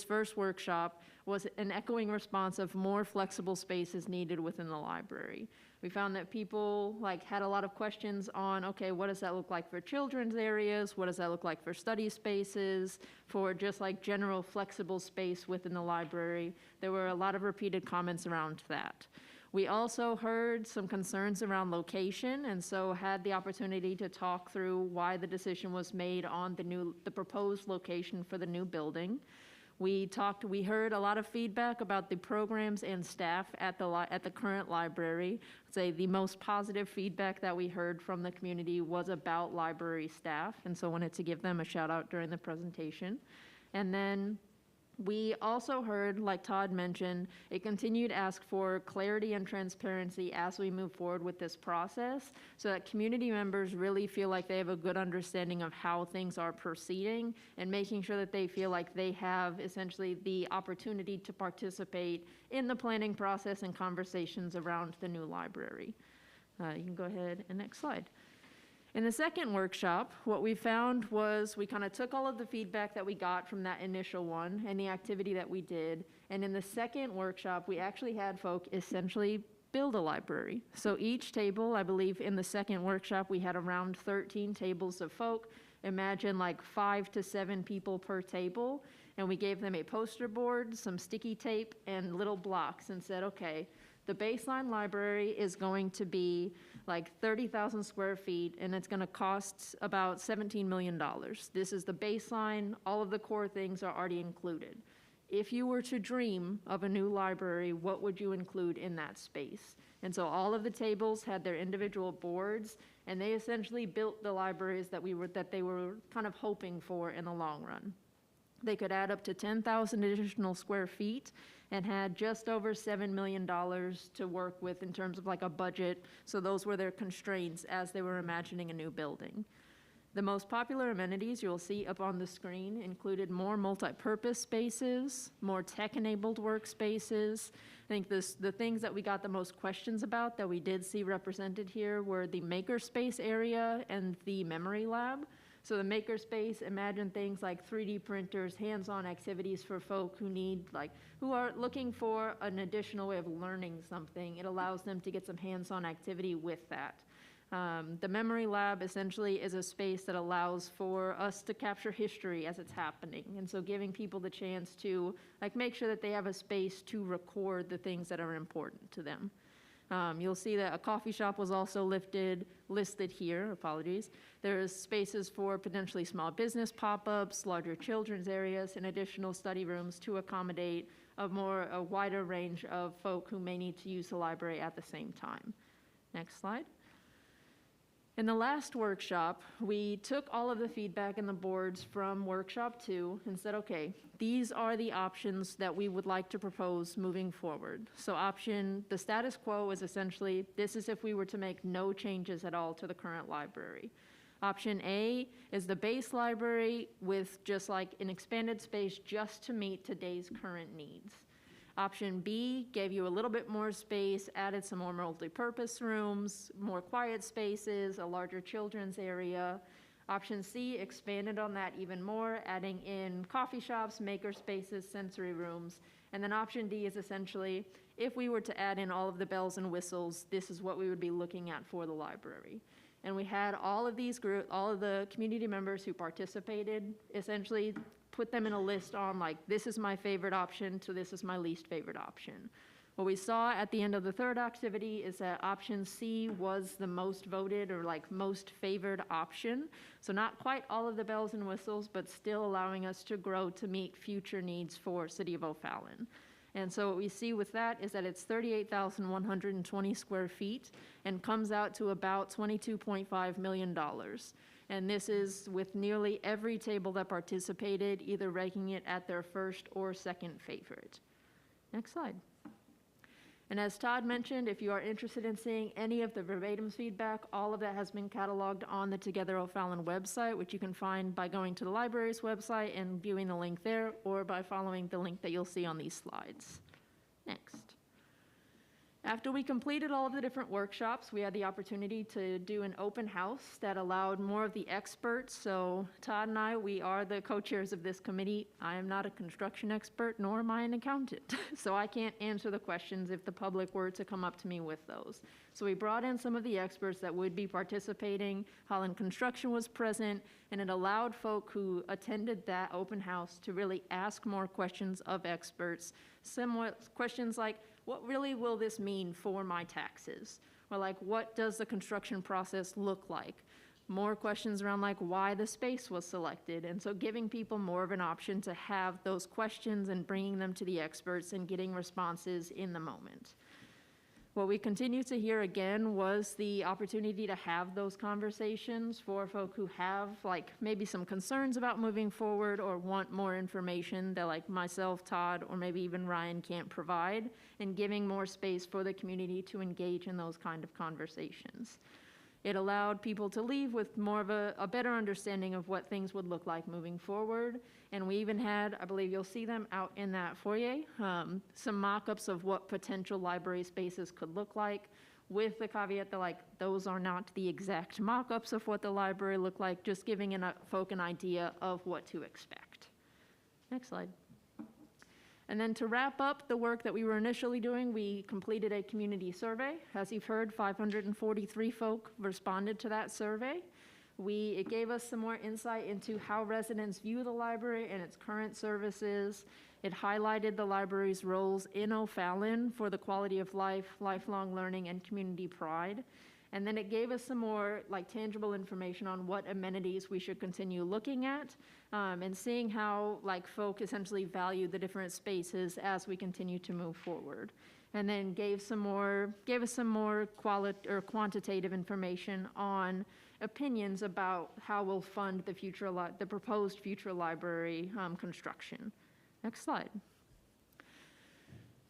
first workshop was an echoing response of more flexible spaces needed within the library. We found that people had a lot of questions on, okay, what does that look like for children's areas? What does that look like for study spaces? For just general flexible space within the library? There were a lot of repeated comments around that. We also heard some concerns around location, and so had the opportunity to talk through why the decision was made on the proposed location for the new building. We heard a lot of feedback about the programs and staff at the current library. I'd say the most positive feedback that we heard from the community was about library staff, and so wanted to give them a shout out during the presentation. And then we also heard, like Todd mentioned, a continued ask for clarity and transparency as we move forward with this process so that community members really feel like they have a good understanding of how things are proceeding and making sure that they feel like they have essentially the opportunity to participate in the planning process and conversations around the new library. You can go ahead and next slide. In the second workshop, what we found was we kind of took all of the feedback that we got from that initial one and the activity that we did. And in the second workshop, we actually had folk essentially build a library. So each table, I believe in the second workshop, we had around 13 tables of folk. Imagine like 5 to 7 people per table. And we gave them a poster board, some sticky tape, and little blocks and said, okay, the baseline library is going to be like 30,000 square feet, and it's going to cost about $17 million. This is the baseline. All of the core things are already included. If you were to dream of a new library, what would you include in that space? And so all of the tables had their individual boards, and they essentially built the libraries that they were kind of hoping for in the long run. They could add up to 10,000 additional square feet and had just over $7 million to work with in terms of like a budget. So those were their constraints as they were imagining a new building. The most popular amenities you'll see up on the screen included more multi-purpose spaces, more tech-enabled workspaces. I think the things that we got the most questions about that we did see represented here were the makerspace area and the memory lab. So the makerspace, imagine things like 3D printers, hands-on activities for folk who are looking for an additional way of learning something. It allows them to get some hands-on activity with that. The memory lab essentially is a space that allows for us to capture history as it's happening. And so giving people the chance to make sure that they have a space to record the things that are important to them. You'll see that a coffee shop was also listed here, apologies. There's spaces for potentially small business pop-ups, larger children's areas, and additional study rooms to accommodate a wider range of folk who may need to use the library at the same time. Next slide. In the last workshop, we took all of the feedback and the boards from workshop 2 and said, okay, these are the options that we would like to propose moving forward. So the status quo is essentially, this is if we were to make no changes at all to the current library. Option A is the base library with just like an expanded space just to meet today's current needs. Option B gave you a little bit more space, added some more multi-purpose rooms, more quiet spaces, a larger children's area. Option C expanded on that even more, adding in coffee shops, maker spaces, sensory rooms. And then option D is essentially, if we were to add in all of the bells and whistles, this is what we would be looking at for the library. And we had all of the community members who participated essentially put them in a list on this is my favorite option to this is my least favorite option. What we saw at the end of the third activity is that option C was the most voted or most favored option. So not quite all of the bells and whistles, but still allowing us to grow to meet future needs for City of O'Fallon. And so what we see with that is that it's 38,120 square feet and comes out to about $22.5 million. And this is with nearly every table that participated, either ranking it at their first or second favorite. Next slide. And as Todd mentioned, if you are interested in seeing any of the verbatim feedback, all of that has been cataloged on the Together O'Fallon website, which you can find by going to the library's website and viewing the link there, or by following the link that you'll see on these slides. Next. After we completed all of the different workshops, we had the opportunity to do an open house that allowed more of the experts. So Todd and I, we are the co-chairs of this committee. I am not a construction expert, nor am I an accountant. So I can't answer the questions if the public were to come up to me with those. So we brought in some of the experts that would be participating. Holland Construction was present, and it allowed folk who attended that open house to really ask more questions of experts. Somewhat questions like, what really will this mean for my taxes? Or what does the construction process look like? More questions around why the space was selected. And so giving people more of an option to have those questions and bringing them to the experts and getting responses in the moment. What we continued to hear again was the opportunity to have those conversations for folk who have maybe some concerns about moving forward or want more information that myself, Todd, or maybe even Ryan can't provide, and giving more space for the community to engage in those kind of conversations. It allowed people to leave with more of a better understanding of what things would look like moving forward. And we even had, I believe you'll see them out in that foyer, some mock-ups of what potential library spaces could look like, with the caveat that those are not the exact mock-ups of what the library looked like, just giving folk an idea of what to expect. Next slide. And then to wrap up the work that we were initially doing, we completed a community survey. As you've heard, 543 folk responded to that survey. It gave us some more insight into how residents view the library and its current services. It highlighted the library's roles in O'Fallon for the quality of life, lifelong learning, and community pride. And then it gave us some more tangible information on what amenities we should continue looking at, and seeing how folk essentially value the different spaces as we continue to move forward. And then gave us some more quantitative information on opinions about how we'll fund the proposed future library construction. Next slide.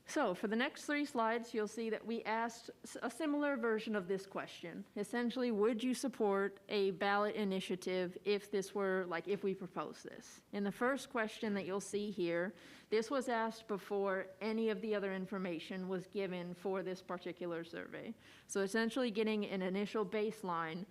So for the next 3 slides, you'll see that we asked a similar version of this question. Essentially, would you support a ballot initiative if we propose this? In the first question that you'll see here, this was asked before any of the other information was given for this particular survey. So essentially getting an initial baseline,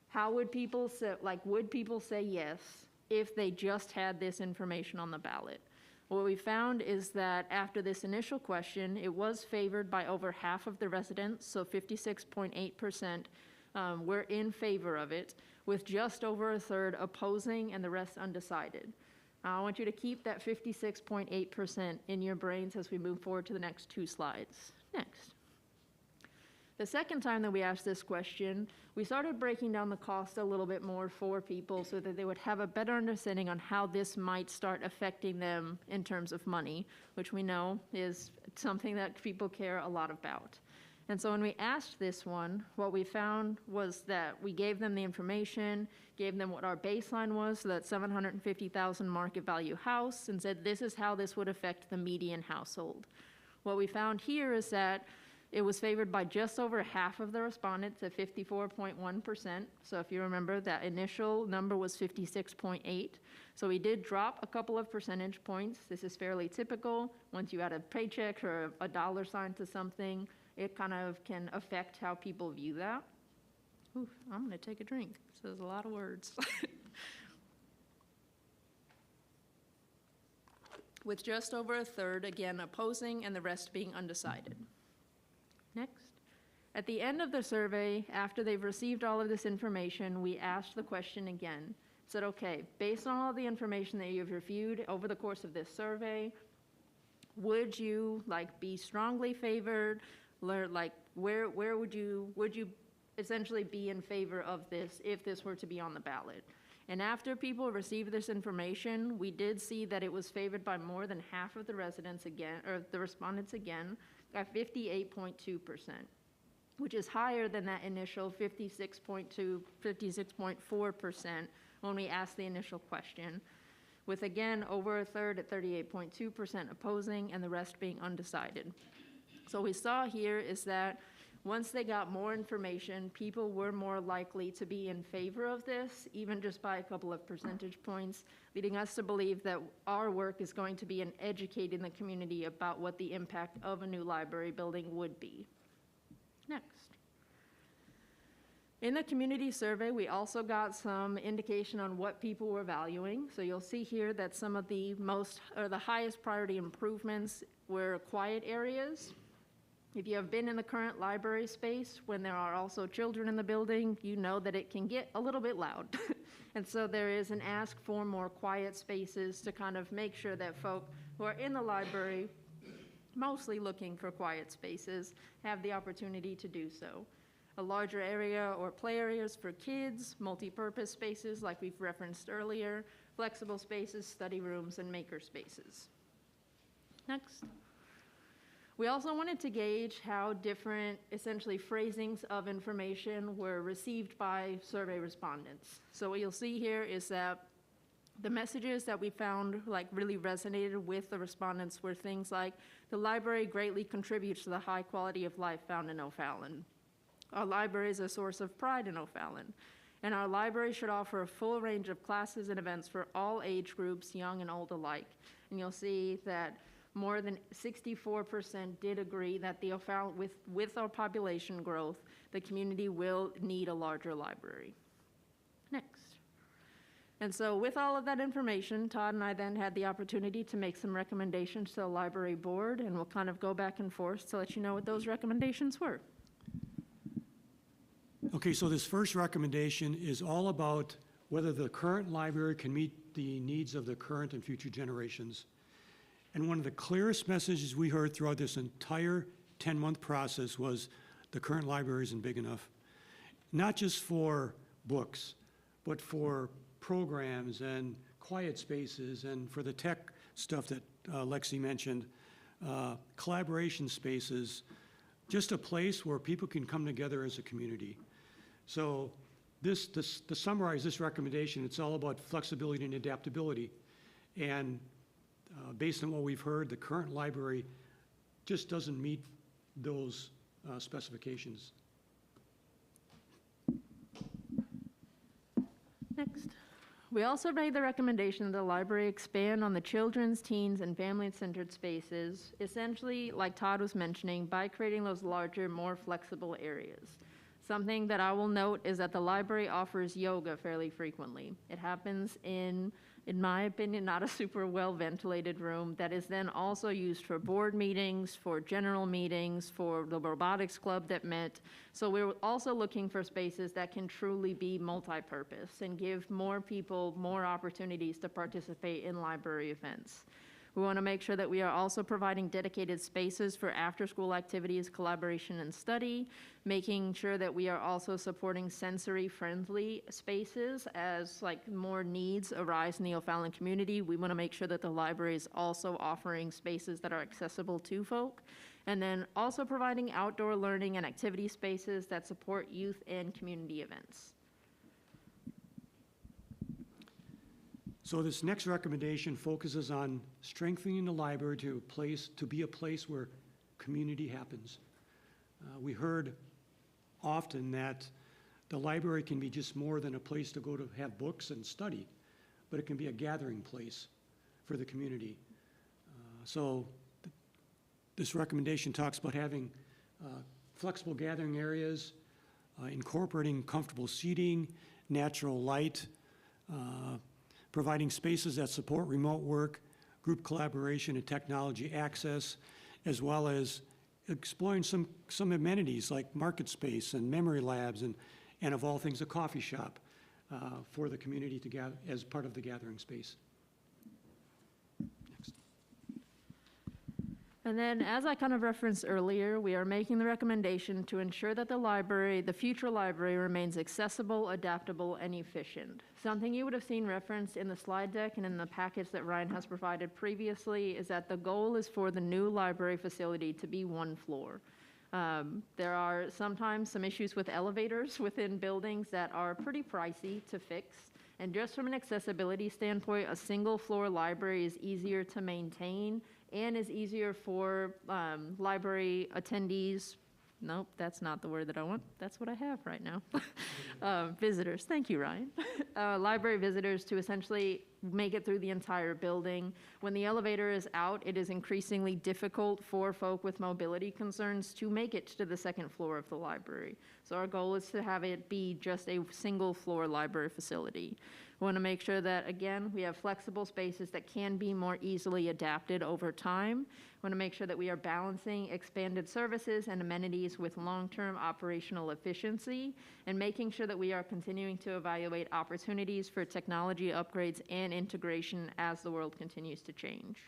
how would people say yes if they just had this information on the ballot? What we found is that after this initial question, it was favored by over half of the residents, so 56.8% were in favor of it, with just over a third opposing and the rest undecided. I want you to keep that 56.8% in your brains as we move forward to the next 2 slides. Next. The second time that we asked this question, we started breaking down the cost a little bit more for people so that they would have a better understanding on how this might start affecting them in terms of money, which we know is something that people care a lot about. And so when we asked this one, what we found was that we gave them the information, gave them what our baseline was, so that $750,000 market value house, and said this is how this would affect the median household. What we found here is that it was favored by just over half of the respondents at 54.1%. So if you remember, that initial number was 56.8. So we did drop a couple of percentage points. This is fairly typical. Once you add a paycheck or a dollar sign to something, it kind of can affect how people view that. Ooh, I'm gonna take a drink. So there's a lot of words. With just over a third, again, opposing and the rest being undecided. Next. At the end of the survey, after they've received all of this information, we asked the question again. Said, okay, based on all the information that you've reviewed over the course of this survey, would you be strongly favored? Where would you essentially be in favor of this if this were to be on the ballot? And after people received this information, we did see that it was favored by more than half of the residents again, or the respondents again, at 58.2%, which is higher than that initial 56.4% when we asked the initial question, with again over a third at 38.2% opposing and the rest being undecided. So what we saw here is that once they got more information, people were more likely to be in favor of this, even just by a couple of percentage points, leading us to believe that our work is going to be in educating the community about what the impact of a new library building would be. Next. In the community survey, we also got some indication on what people were valuing. So you'll see here that some of the highest priority improvements were quiet areas. If you have been in the current library space, when there are also children in the building, you know that it can get a little bit loud. And so there is an ask for more quiet spaces to kind of make sure that folk who are in the library, mostly looking for quiet spaces, have the opportunity to do so. A larger area or play areas for kids, multi-purpose spaces like we've referenced earlier, flexible spaces, study rooms, and maker spaces. Next. We also wanted to gauge how different, essentially, phrasings of information were received by survey respondents. So what you'll see here is that the messages that we found really resonated with the respondents were things like, the library greatly contributes to the high quality of life found in O'Fallon. Our library is a source of pride in O'Fallon. And our library should offer a full range of classes and events for all age groups, young and old alike. And you'll see that more than 64% did agree that with our population growth, the community will need a larger library. Next. And so with all of that information, Todd and I then had the opportunity to make some recommendations to the library board, and we'll kind of go back and forth to let you know what those recommendations were. Okay, so this first recommendation is all about whether the current library can meet the needs of the current and future generations. And one of the clearest messages we heard throughout this entire 10-month process was the current library isn't big enough. Not just for books, but for programs and quiet spaces and for the tech stuff that Lexi mentioned, collaboration spaces, just a place where people can come together as a community. So to summarize this recommendation, it's all about flexibility and adaptability. And based on what we've heard, the current library just doesn't meet those specifications. Next. We also made the recommendation that the library expand on the children's, teens, and family-centered spaces, essentially, like Todd was mentioning, by creating those larger, more flexible areas. Something that I will note is that the library offers yoga fairly frequently. It happens in my opinion, not a super well-ventilated room that is then also used for board meetings, for general meetings, for the robotics club that met. So we're also looking for spaces that can truly be multi-purpose and give more people more opportunities to participate in library events. We want to make sure that we are also providing dedicated spaces for after-school activities, collaboration, and study, making sure that we are also supporting sensory-friendly spaces as like more needs arise in the O'Fallon community. We want to make sure that the library is also offering spaces that are accessible to folk, and then also providing outdoor learning and activity spaces that support youth and community events. So this next recommendation focuses on strengthening the library to be a place where community happens. We heard often that the library can be just more than a place to go to have books and study, but it can be a gathering place for the community. This recommendation talks about having flexible gathering areas, incorporating comfortable seating, natural light, providing spaces that support remote work, group collaboration, and technology access, as well as exploring some amenities like market space and memory labs and of all things, a coffee shop for the community to gather as part of the gathering space. Next. And then, as I kind of referenced earlier, we are making the recommendation to ensure that the future library remains accessible, adaptable, and efficient. Something you would have seen referenced in the slide deck and in the package that Ryan has provided previously is that the goal is for the new library facility to be one floor. There are sometimes some issues with elevators within buildings that are pretty pricey to fix. And just from an accessibility standpoint, a single floor library is easier to maintain and is easier for library attendees. Nope, that's not the word that I want. That's what I have right now. Visitors, thank you, Ryan. Library visitors to essentially make it through the entire building. When the elevator is out, it is increasingly difficult for folk with mobility concerns to make it to the second floor of the library. So our goal is to have it be just a single floor library facility. We want to make sure that, again, we have flexible spaces that can be more easily adapted over time. We want to make sure that we are balancing expanded services and amenities with long-term operational efficiency and making sure that we are continuing to evaluate opportunities for technology upgrades and integration as the world continues to change.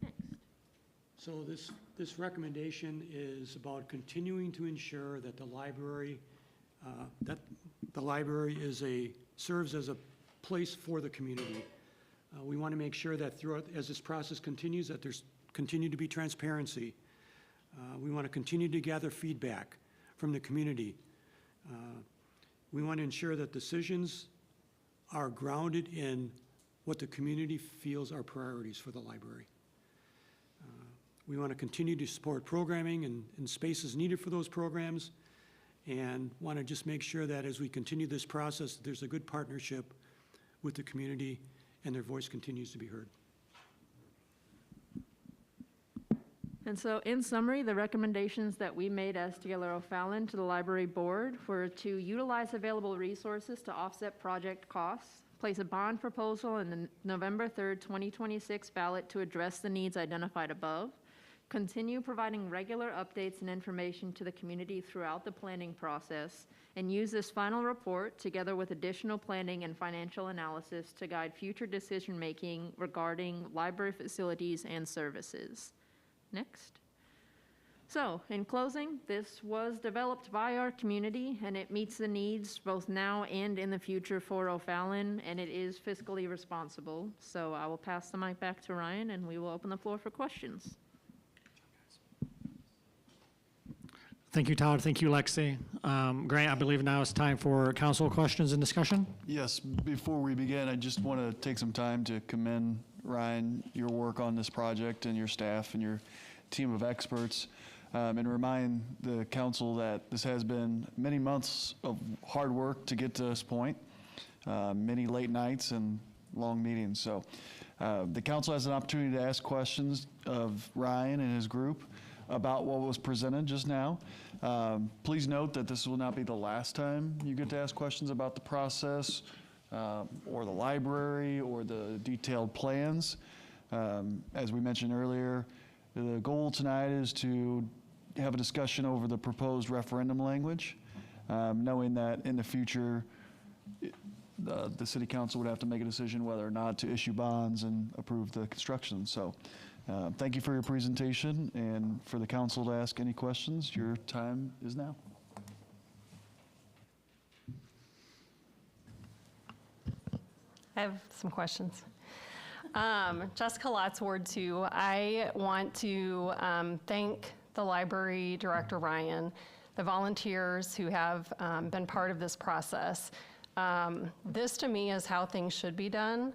Next. So this recommendation is about continuing to ensure that the library serves as a place for the community. We want to make sure that throughout, as this process continues, that there's continue to be transparency. We want to continue to gather feedback from the community. We want to ensure that decisions are grounded in what the community feels are priorities for the library. We want to continue to support programming and spaces needed for those programs, and want to just make sure that as we continue this process, there's a good partnership with the community and their voice continues to be heard. And so in summary, the recommendations that we made as Taylor O'Fallon to the library board were to utilize available resources to offset project costs, place a bond proposal in the November 3rd, 2026 ballot to address the needs identified above, continue providing regular updates and information to the community throughout the planning process, and use this final report together with additional planning and financial analysis to guide future decision-making regarding library facilities and services. Next. So, in closing, this was developed by our community, and it meets the needs both now and in the future for O'Fallon, and it is fiscally responsible. So I will pass the mic back to Ryan, and we will open the floor for questions. Thank you, Todd. Thank you, Lexi. Grant, I believe now it's time for council questions and discussion. Yes, before we begin, I just want to take some time to commend Ryan, your work on this project, and your staff and your team of experts, and remind the council that this has been many months of hard work to get to this point, many late nights and long meetings. So the council has an opportunity to ask questions of Ryan and his group about what was presented just now. Please note that this will not be the last time you get to ask questions about the process or the library or the detailed plans. As we mentioned earlier, the goal tonight is to have a discussion over the proposed referendum language, knowing that in the future, the city council would have to make a decision whether or not to issue bonds and approve the construction. So thank you for your presentation, and for the council to ask any questions, your time is now. I have some questions. Jessica Lotz, Ward 2. I want to thank the library director, Ryan, the volunteers who have been part of this process. This, to me, is how things should be done.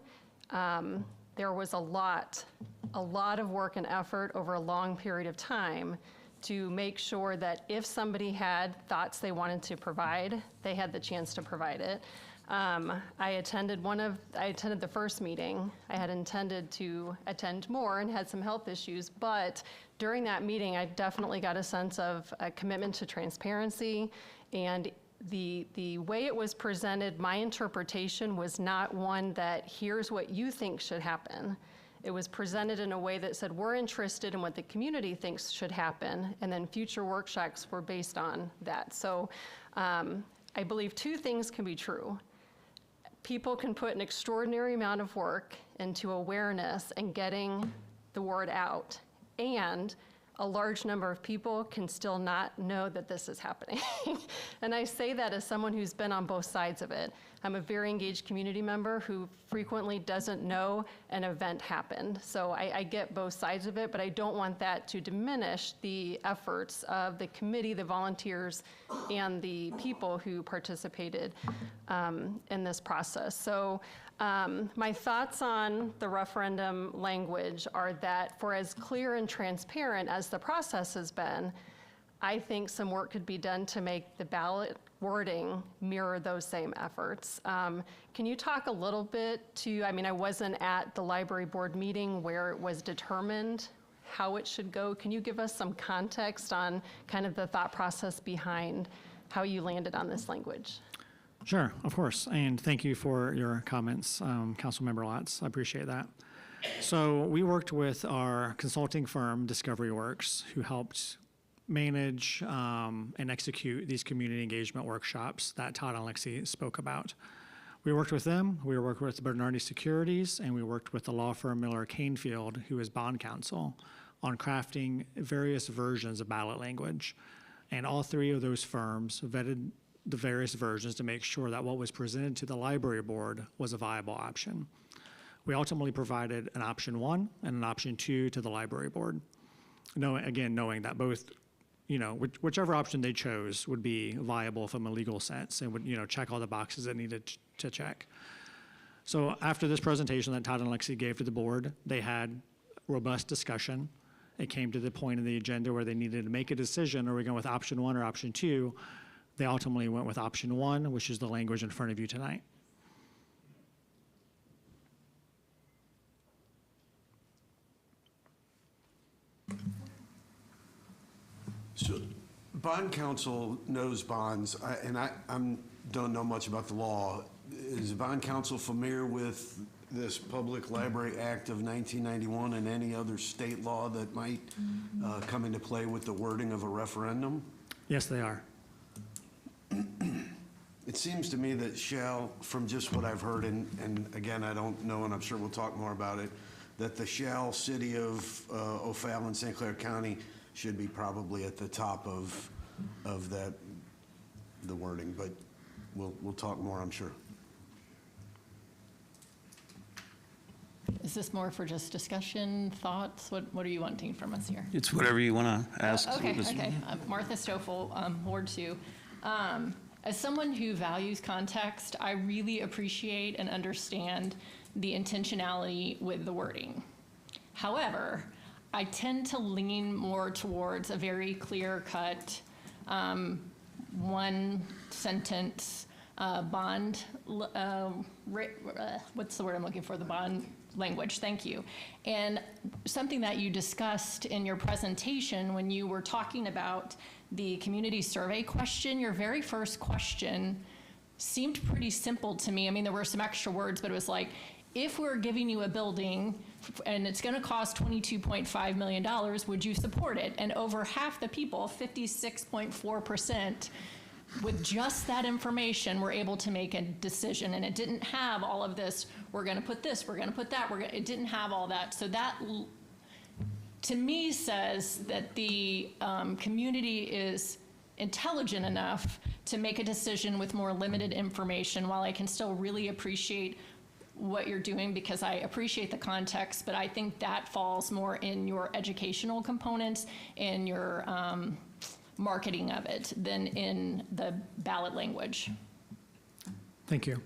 There was a lot of work and effort over a long period of time to make sure that if somebody had thoughts they wanted to provide, they had the chance to provide it. I attended the first meeting. I had intended to attend more and had some health issues, but during that meeting, I definitely got a sense of a commitment to transparency, and the way it was presented, my interpretation was not one that here's what you think should happen. It was presented in a way that said we're interested in what the community thinks should happen, and then future workshops were based on that. So I believe two things can be true. People can put an extraordinary amount of work into awareness and getting the word out, and a large number of people can still not know that this is happening. And I say that as someone who's been on both sides of it. I'm a very engaged community member who frequently doesn't know an event happened. So I get both sides of it, but I don't want that to diminish the efforts of the committee, the volunteers, and the people who participated in this process. So my thoughts on the referendum language are that for as clear and transparent as the process has been, I think some work could be done to make the ballot wording mirror those same efforts. Can you talk a little bit to, I wasn't at the library board meeting where it was determined how it should go. Can you give us some context on kind of the thought process behind how you landed on this language? Sure, of course, and thank you for your comments, Councilmember Lotz. I appreciate that. So we worked with our consulting firm, Discovery Works, who helped manage and execute these community engagement workshops that Todd and Lexi spoke about. We worked with them, we worked with Bernardi Securities, and we worked with the law firm Miller Canefield, who is bond counsel, on crafting various versions of ballot language. And all three of those firms vetted the various versions to make sure that what was presented to the library board was a viable option. We ultimately provided an option 1 and an option 2 to the library board. Knowing that both, whichever option they chose would be viable from a legal sense and would, check all the boxes it needed to check. So after this presentation that Todd and Lexi gave to the board, they had robust discussion. It came to the point in the agenda where they needed to make a decision, are we going with option 1 or option 2? They ultimately went with option 1, which is the language in front of you tonight. So bond counsel knows bonds, and I don't know much about the law. Is bond counsel familiar with this Public Library Act of 1991 and any other state law that might come into play with the wording of a referendum? Yes, they are. It seems to me that shall, from just what I've heard, and again, I don't know, and I'm sure we'll talk more about it, that the shall city of O'Fallon, St. Clair County should be probably at the top of that, the wording, but we'll talk more, I'm sure. Is this more for just discussion, thoughts? What are you wanting from us here? It's whatever you want to ask. Okay. Martha Stoffel, Ward 2. As someone who values context, I really appreciate and understand the intentionality with the wording. However, I tend to lean more towards a very clear-cut, one-sentence bond, what's the word I'm looking for? The bond language, thank you. And something that you discussed in your presentation when you were talking about the community survey question, your very first question seemed pretty simple to me. I mean, there were some extra words, but it was like, if we're giving you a building and it's going to cost $22.5 million, would you support it? And over half the people, 56.4%, with just that information, were able to make a decision. And it didn't have all of this, we're going to put this, we're going to put that, it didn't have all that. So that, to me, says that the community is intelligent enough to make a decision with more limited information, while I can still really appreciate what you're doing, because I appreciate the context, but I think that falls more in your educational components and your marketing of it than in the ballot language. Thank you.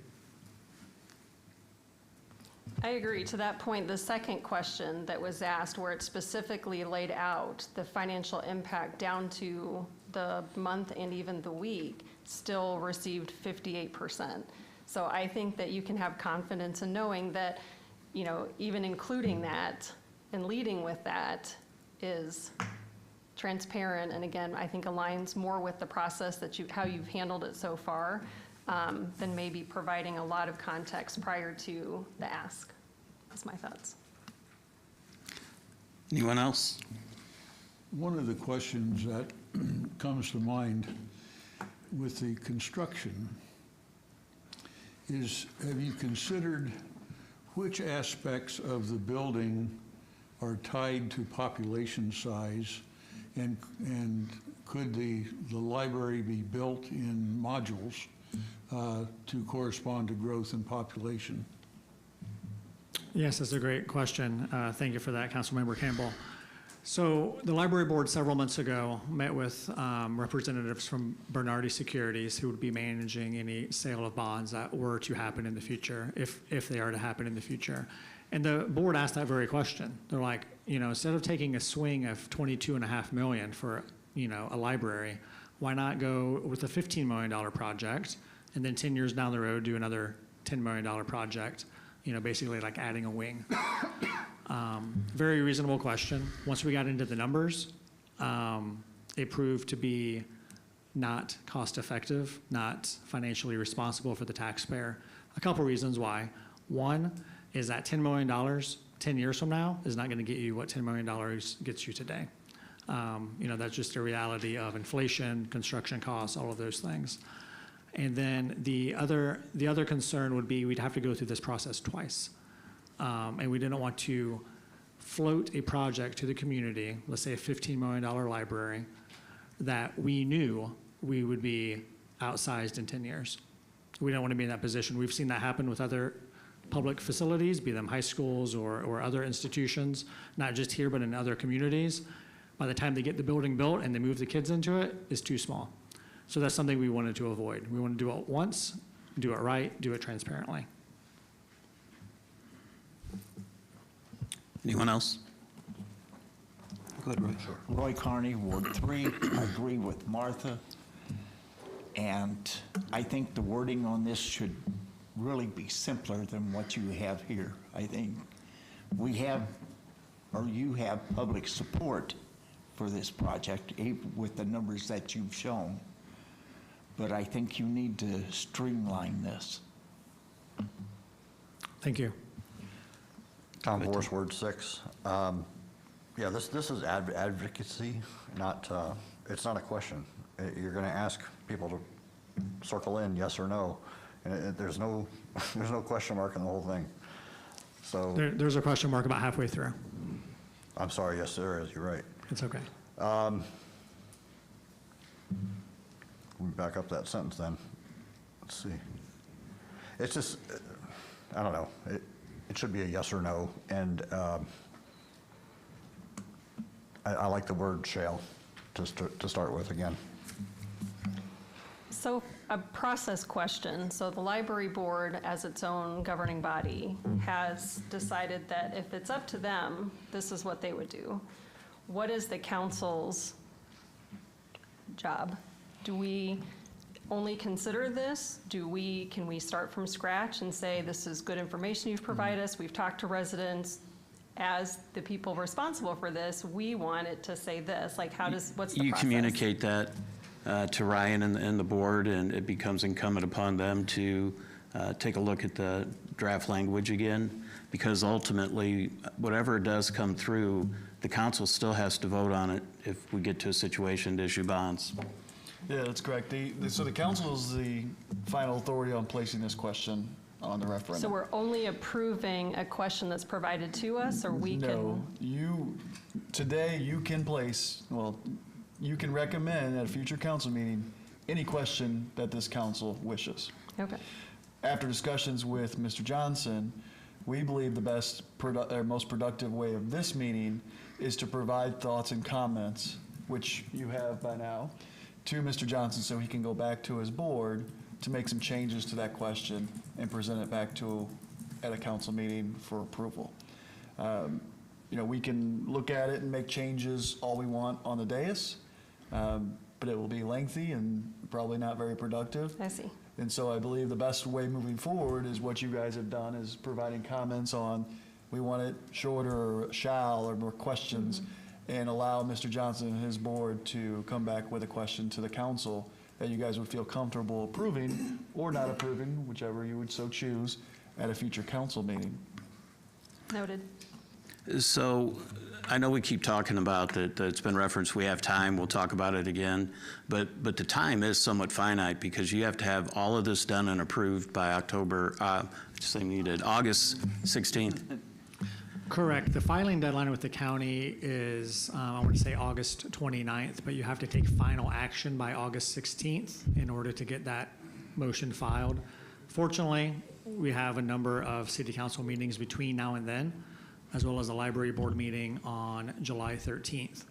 I agree. To that point, the second question that was asked, where it specifically laid out the financial impact down to the month and even the week, still received 58%. So I think that you can have confidence in knowing that, you know, even including that and leading with that is transparent, and again, I think aligns more with the process that how you've handled it so far, than maybe providing a lot of context prior to the ask. That's my thoughts. Anyone else? One of the questions that comes to mind with the construction is, have you considered which aspects of the building are tied to population size, and could the library be built in modules to correspond to growth in population? Yes, that's a great question. Thank you for that, Councilmember Campbell. So the library board several months ago met with representatives from Bernardi Securities, who would be managing any sale of bonds that were to happen in the future, if they are to happen in the future. And the board asked that very question. They're like, you know, instead of taking a swing of $22.5 million for, you know, a library, why not go with a $15 million project, and then 10 years down the road do another $10 million project, you know, basically like adding a wing. Very reasonable question. Once we got into the numbers, it proved to be not cost effective, not financially responsible for the taxpayer. A couple reasons why. One is that $10 million 10 years from now is not going to get you what $10 million gets you today. You know, that's just a reality of inflation, construction costs, all of those things. And then the other concern would be we'd have to go through this process twice. And we didn't want to float a project to the community, let's say a $15 million library, that we knew we would be outsized in 10 years. We don't want to be in that position. We've seen that happen with other public facilities, be them high schools or other institutions, not just here, but in other communities. By the time they get the building built and they move the kids into it, it's too small. So that's something we wanted to avoid. We want to do it once, do it right, do it transparently. Anyone else? Go ahead, Roy. Sure. Roy Carney, Ward 3. I agree with Martha. And I think the wording on this should really be simpler than what you have here. I think we have, or you have, public support for this project, even with the numbers that you've shown. But I think you need to streamline this. Thank you. Tom Vorse, Ward 6. Yeah, this is advocacy, not, it's not a question. You're going to ask people to circle in yes or no, and there's no there's no question mark in the whole thing. So There's a question mark about halfway through. I'm sorry, yes there is, you're right. It's okay. Let me back up that sentence then. Let's see. It's just, I don't know. It should be a yes or no, and I like the word shall to start with again. So a process question. So the library board, as its own governing body, has decided that if it's up to them, this is what they would do. What is the council's job? Do we only consider this? Can we start from scratch and say, this is good information you've provided us, we've talked to residents, as the people responsible for this, we want it to say this? Like, what's the process? You communicate that to Ryan and the board, and it becomes incumbent upon them to take a look at the draft language again, because ultimately, whatever does come through, the council still has to vote on it if we get to a situation to issue bonds. Yeah, that's correct. So the council is the final authority on placing this question on the referendum. So we're only approving a question that's provided to us, or we No, today you can place, you can recommend at a future council meeting any question that this council wishes. Okay. After discussions with Mr. Johnson, we believe the best, most productive way of this meeting is to provide thoughts and comments, which you have by now, to Mr. Johnson so he can go back to his board to make some changes to that question and present it back at a council meeting for approval. We can look at it and make changes all we want on the dais, but it will be lengthy and probably not very productive. I see. And so I believe the best way moving forward is what you guys have done, is providing comments on, we want it shorter, or shall, or more questions, and allow Mr. Johnson and his board to come back with a question to the council that you guys would feel comfortable approving or not approving, whichever you would so choose, at a future council meeting. Noted. So I know we keep talking about that it's been referenced, we have time, we'll talk about it again, but the time is somewhat finite because you have to have all of this done and approved by August 16th. Correct. The filing deadline with the county is, I want to say August 29th, but you have to take final action by August 16th in order to get that motion filed. Fortunately, we have a number of city council meetings between now and then, as well as a library board meeting on July 13th.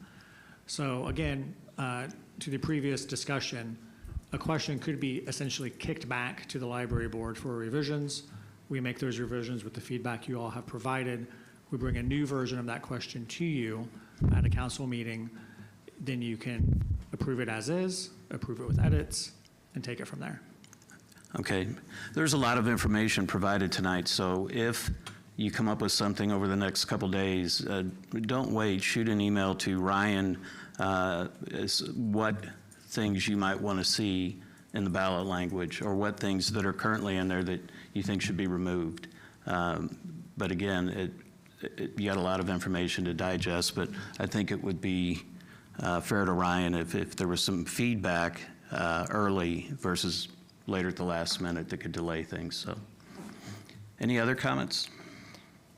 So again, to the previous discussion, a question could be essentially kicked back to the library board for revisions. We make those revisions with the feedback you all have provided. We bring a new version of that question to you at a council meeting. Then you can approve it as is, approve it with edits, and take it from there. Okay. There's a lot of information provided tonight, so if you come up with something over the next couple days, don't wait. Shoot an email to Ryan what things you might want to see in the ballot language, or what things that are currently in there that you think should be removed. But again, you got a lot of information to digest, but I think it would be fair to Ryan if there was some feedback early versus later at the last minute that could delay things. So, any other comments?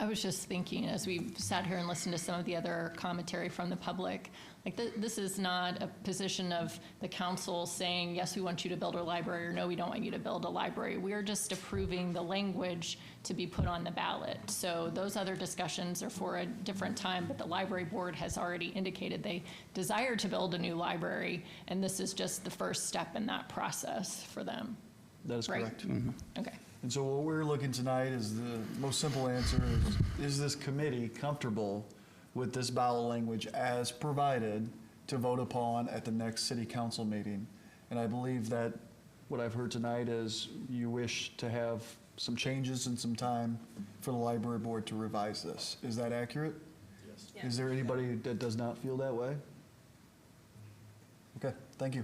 I was just thinking, as we've sat here and listened to some of the other commentary from the public, like this is not a position of the council saying, yes, we want you to build a library, or no, we don't want you to build a library. We're just approving the language to be put on the ballot. So those other discussions are for a different time, but the library board has already indicated they desire to build a new library, and this is just the first step in that process for them. That is right? correct. Okay. And so what we're looking tonight is the most simple answer is this committee comfortable with this ballot language as provided to vote upon at the next city council meeting? And I believe that what I've heard tonight is you wish to have some changes and some time for the library board to revise this. Is that accurate? Yes. Is there anybody that does not feel that way? Thank you.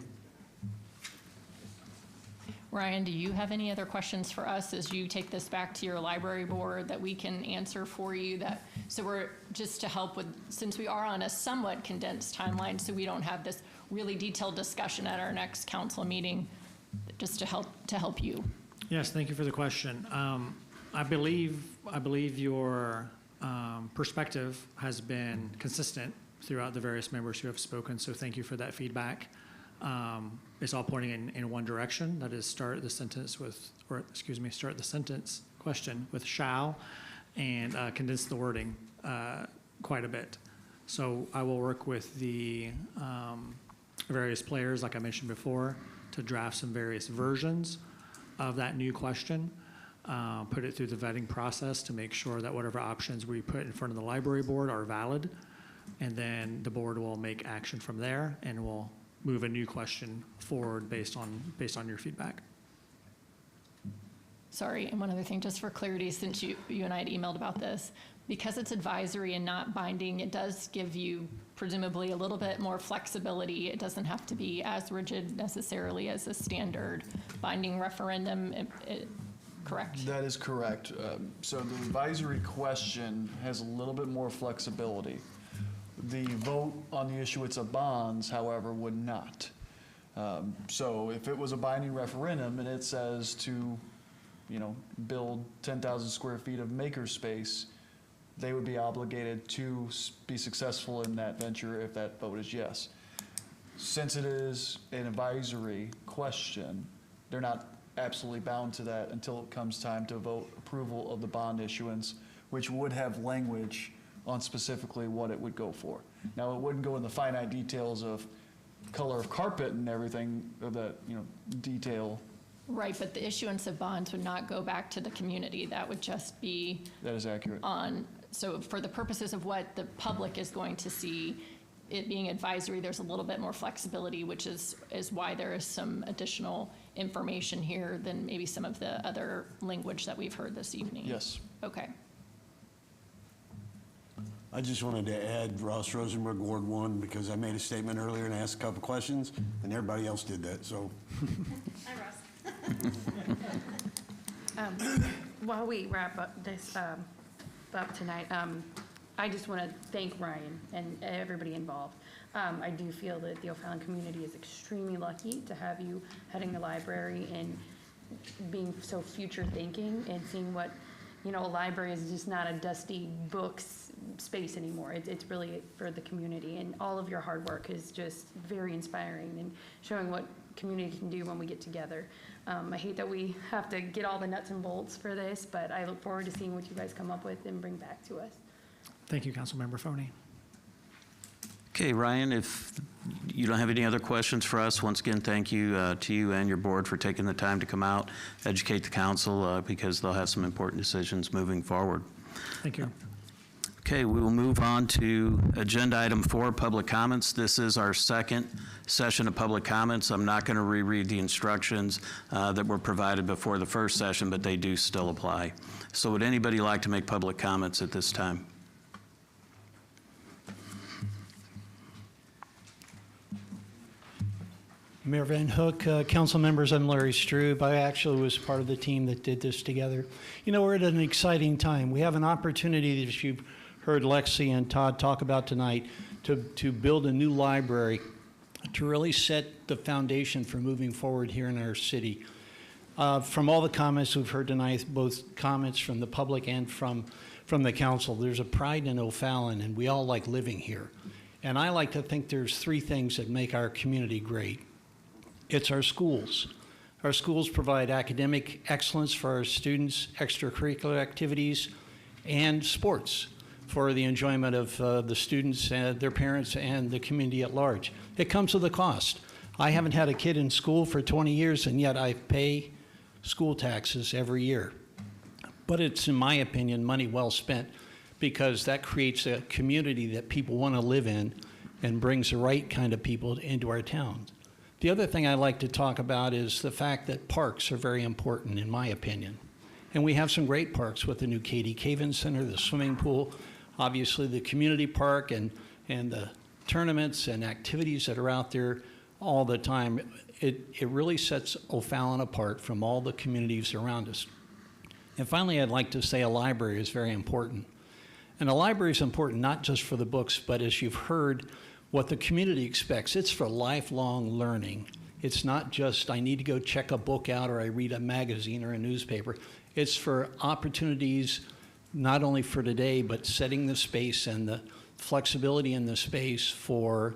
Ryan, do you have any other questions for us as you take this back to your library board that we can answer for you? So we're just to help with, since we are on a somewhat condensed timeline, so we don't have this really detailed discussion at our next council meeting, just to help you. Yes, thank you for the question. I believe your perspective has been consistent throughout the various members who have spoken, so thank you for that feedback. It's all pointing in one direction, that is start the sentence question with shall, and condense the wording quite a bit. So I will work with the various players, like I mentioned before, to draft some various versions of that new question, put it through the vetting process to make sure that whatever options we put in front of the library board are valid, and then the board will make action from there, and we'll move a new question forward based on your feedback. Sorry, and one other thing, just for clarity, since you and I had emailed about this, because it's advisory and not binding, it does give you presumably a little bit more flexibility. It doesn't have to be as rigid necessarily as a standard binding referendum, correct? That is correct. So the advisory question has a little bit more flexibility. The vote on the issuance of bonds, however, would not. So if it was a binding referendum and it says to, build 10,000 square feet of makerspace, they would be obligated to be successful in that venture if that vote is yes. Since it is an advisory question, they're not absolutely bound to that until it comes time to vote approval of the bond issuance, which would have language on specifically what it would go for. Now, it wouldn't go in the finite details of color of carpet and everything of that, detail. Right, but the issuance of bonds would not go back to the community. That would just be That is accurate. So for the purposes of what the public is going to see, it being advisory, there's a little bit more flexibility, which is why there is some additional information here than maybe some of the other language that we've heard this evening. Yes. Okay. I just wanted to add Ross Rosenberg, Ward 1, because I made a statement earlier and asked a couple questions, and everybody else did that, so. Hi, Ross. While we wrap up this up tonight, I just want to thank Ryan and everybody involved. I do feel that the O'Fallon community is extremely lucky to have you heading the library and being so future thinking and seeing what, a library is just not a dusty books space anymore. It's really for the community, and all of your hard work is just very inspiring and showing what community can do when we get together. I hate that we have to get all the nuts and bolts for this, but I look forward to seeing what you guys come up with and bring back to us. Thank you, Councilmember Foney. Okay, Ryan, if you don't have any other questions for us, once again, thank you to you and your board for taking the time to come out, educate the council, because they'll have some important decisions moving forward. Thank you. Okay, we will move on to agenda item 4, public comments. This is our second session of public comments. I'm not going to reread the instructions that were provided before the first session, but they do still apply. So would anybody like to make public comments at this time? Mayor Van Hook, council members, I'm Larry Strube. I actually was part of the team that did this together. We're at an exciting time. We have an opportunity, as you've heard Lexi and Todd talk about tonight, to build a new library to really set the foundation for moving forward here in our city. From all the comments we've heard tonight, both comments from the public and from the council, there's a pride in O'Fallon, and we all like living here. And I like to think there's 3 things that make our community great. It's our schools. Our schools provide academic excellence for our students, extracurricular activities, and sports for the enjoyment of the students and their parents and the community at large. It comes with a cost. I haven't had a kid in school for 20 years, and yet I pay school taxes every year. But it's, in my opinion, money well spent, because that creates a community that people want to live in and brings the right kind of people into our town. The other thing I like to talk about is the fact that parks are very important, in my opinion. And we have some great parks with the new Katie Caven Center, the swimming pool, obviously the community park, and the tournaments and activities that are out there all the time, it really sets O'Fallon apart from all the communities around us. And finally, I'd like to say a library is very important. And a library is important not just for the books, but as you've heard, what the community expects. It's for lifelong learning. It's not just I need to go check a book out or I read a magazine or a newspaper. It's for opportunities not only for today, but setting the space and the flexibility in the space for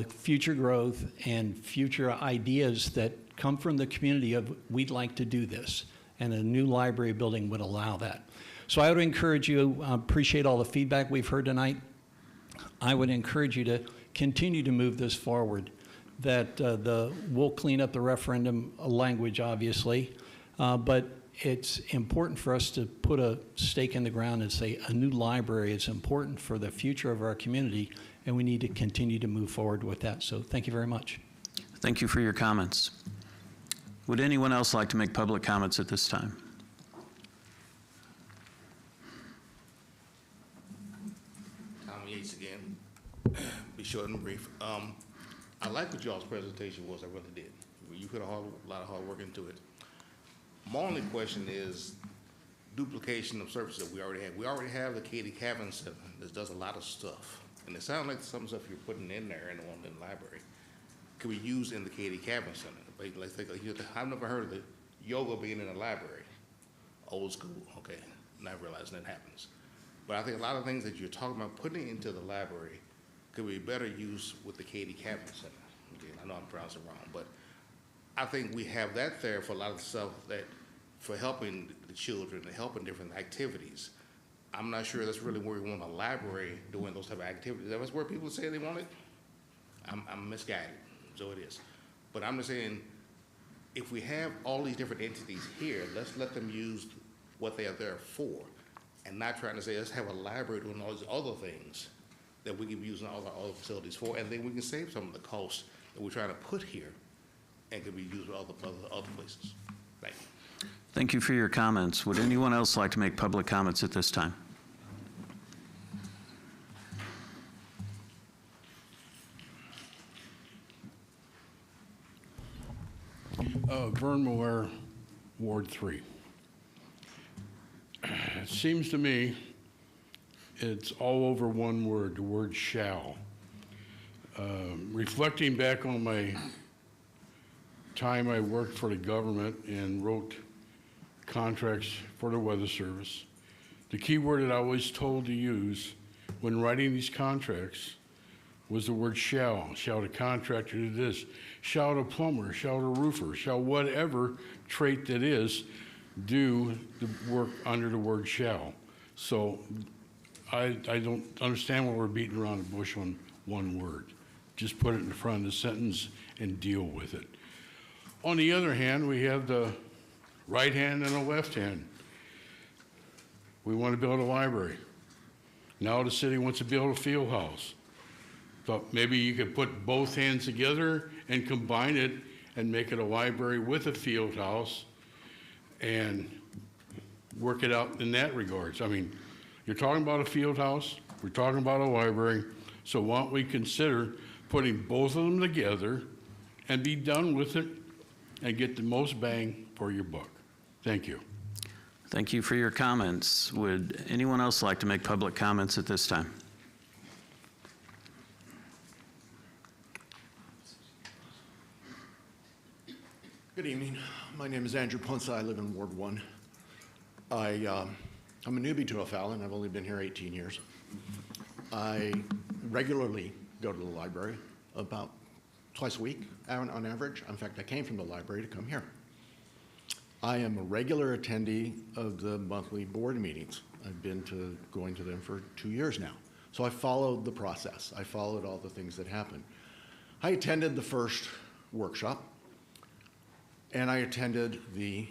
future growth and future ideas that come from the community of we'd like to do this. And a new library building would allow that. So I would encourage you, appreciate all the feedback we've heard tonight. I would encourage you to continue to move this forward, that we'll clean up the referendum language, obviously, but it's important for us to put a stake in the ground and say a new library is important for the future of our community, and we need to continue to move forward with that. So thank you very much. Thank you for your comments. Would anyone else like to make public comments at this time? Tom Yates again. Be short and brief. I like what y'all's presentation was. I really did. You put a lot of hard work into it. My only question is duplication of services that we already have. We already have the Katie Cavan Center that does a lot of stuff. And it sounds like some stuff you're putting in there in the one in the library could be used in the Katie Cavan Center. I've never heard of the yoga being in a library. Old school, okay. Not realizing that happens. But I think a lot of things that you're talking about putting into the library could be better used with the Katie Cavan Center. Okay, I know I'm pronouncing it wrong, but I think we have that there for a lot of the stuff that, for helping the children and helping different activities. I'm not sure that's really where we want a library doing those type of activities. That's where people say they want it. I'm misguided, so it is. But I'm just saying, if we have all these different entities here, let's let them use what they are there for, and not trying to say, let's have a library doing all these other things that we can be using all our other facilities for, and then we can save some of the costs that we're trying to put here and can be used for other places. Thank you. Thank you for your comments. Would anyone else like to make public comments at this time? Vern Moore, Ward 3. It seems to me it's all over one word, the word shall. Reflecting back on my time I worked for the government and wrote contracts for the Weather Service, the key word that I was told to use when writing these contracts was the word shall. Shall the contractor do this? Shall the plumber, shall the roofer, shall whatever trait that is, do the work under the word shall. So I don't understand why we're beating around the bush on one word. Just put it in the front of the sentence and deal with it. On the other hand, we have the right hand and the left hand. We want to build a library. Now the city wants to build a field house. Thought maybe you could put both hands together and combine it and make it a library with a field house and work it out in that regards. I mean, you're talking about a field house, we're talking about a library, so why don't we consider putting both of them together and be done with it and get the most bang for your buck. Thank you. Thank you for your comments. Would anyone else like to make public comments at this time? Good evening. My name is Andrew Ponce. I live in Ward 1. I'm a newbie to O'Fallon. I've only been here 18 years. I regularly go to the library about twice a week on average. In fact, I came from the library to come here. I am a regular attendee of the monthly board meetings. I've been going to them for 2 years now. So I followed the process. I followed all the things that happened. I attended the first workshop, and I attended the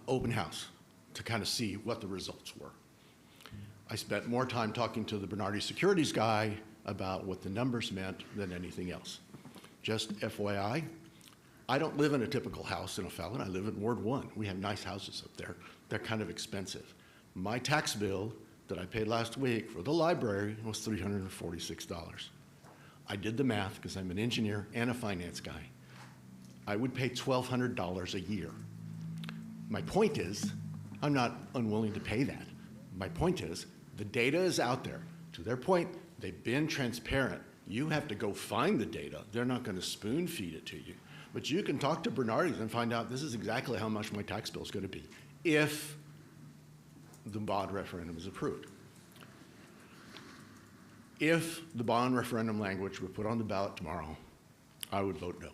open house to kind of see what the results were. I spent more time talking to the Bernardi Securities guy about what the numbers meant than anything else. Just FYI, I don't live in a typical house in O'Fallon. I live in Ward 1. We have nice houses up there. They're kind of expensive. My tax bill that I paid last week for the library was $346. I did the math because I'm an engineer and a finance guy. I would pay $1,200 a year. My point is, I'm not unwilling to pay that. My point is, the data is out there. To their point, they've been transparent. You have to go find the data. They're not going to spoon feed it to you. But you can talk to Bernardi's and find out this is exactly how much my tax bill is going to be if the bond referendum is approved. If the bond referendum language were put on the ballot tomorrow, I would vote no,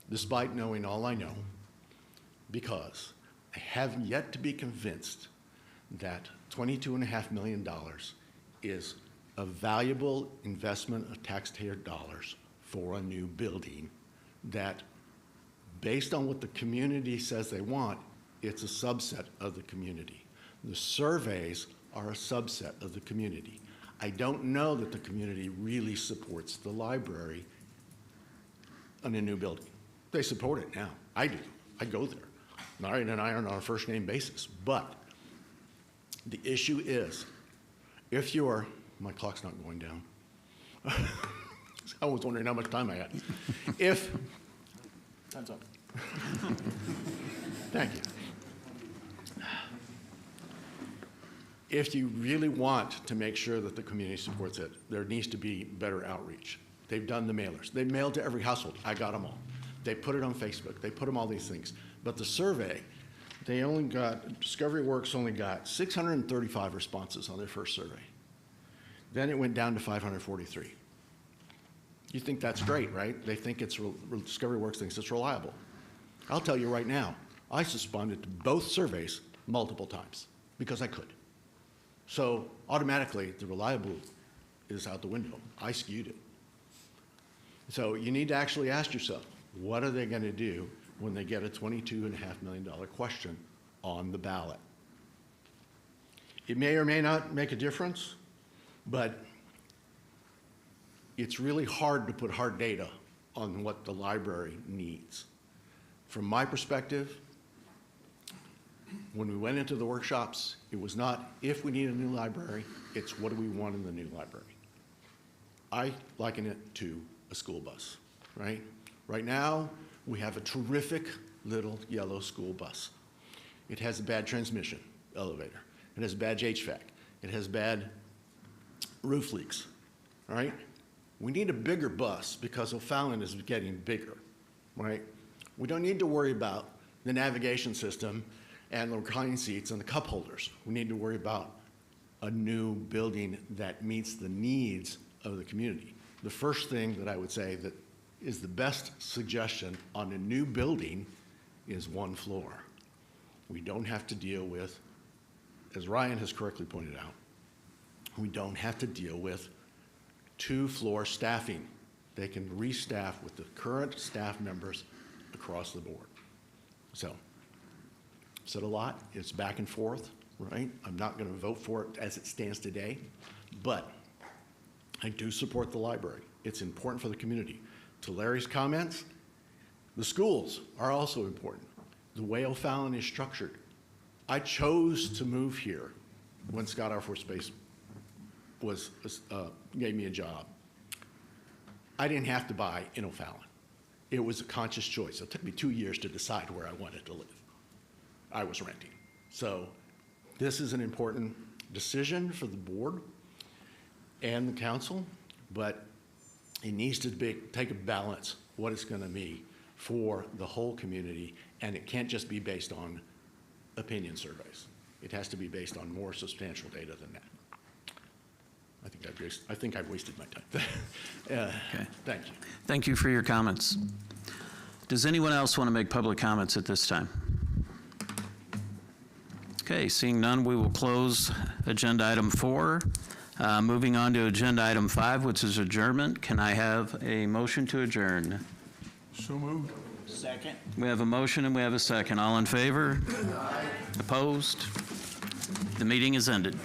despite knowing all I know, because I have yet to be convinced that $22.5 million is a valuable investment of taxpayer dollars for a new building that, based on what the community says they want, it's a subset of the community. The surveys are a subset of the community. I don't know that the community really supports the library on a new building. They support it now. I do. I go there. Marion and I are on a first name basis. But the issue is, if you're, my clock's not going down. I was wondering how much time I had. If, time's up. Thank you. If you really want to make sure that the community supports it, there needs to be better outreach. They've done the mailers. They mailed to every household. I got them all. They put it on Facebook. They put them all these things. But the survey, they only got, Discovery Works only got 635 responses on their first survey. Then it went down to 543. You think that's great, right? They think it's, Discovery Works thinks it's reliable. I'll tell you right now, I responded to both surveys multiple times because I could. So automatically, the reliable is out the window. I skewed it. So you need to actually ask yourself, what are they going to do when they get a $22.5 million question on the ballot? It may or may not make a difference, but it's really hard to put hard data on what the library needs. From my perspective, when we went into the workshops, it was not if we need a new library, it's what do we want in the new library. I liken it to a school bus, right? Right now, we have a terrific little yellow school bus. It has a bad transmission elevator. It has bad HVAC. It has bad roof leaks, all right? We need a bigger bus because O'Fallon is getting bigger, right? We don't need to worry about the navigation system and the reclining seats and the cup holders. We need to worry about a new building that meets the needs of the community. The first thing that I would say that is the best suggestion on a new building is one floor. We don't have to deal with, as Ryan has correctly pointed out, we don't have to deal with two-floor staffing. They can restaff with the current staff members across the board. So, said a lot, it's back and forth, right? I'm not going to vote for it as it stands today, but I do support the library. It's important for the community. To Larry's comments, the schools are also important. The way O'Fallon is structured. I chose to move here when Scott Air Force Base gave me a job. I didn't have to buy in O'Fallon. It was a conscious choice. It took me 2 years to decide where I wanted to live. I was renting. So this is an important decision for the board and the council, but it needs to take a balance what it's going to be for the whole community, and it can't just be based on opinion surveys. It has to be based on more substantial data than that. I think I've wasted my time. Okay. Thank you. Thank you for your comments. Does anyone else want to make public comments at this time? Okay, seeing none, we will close agenda item 4. Moving on to agenda item 5, which is adjournment. Can I have a motion to adjourn? So moved. Second. We have a motion and we have a second. All in favor? Opposed? The meeting is ended.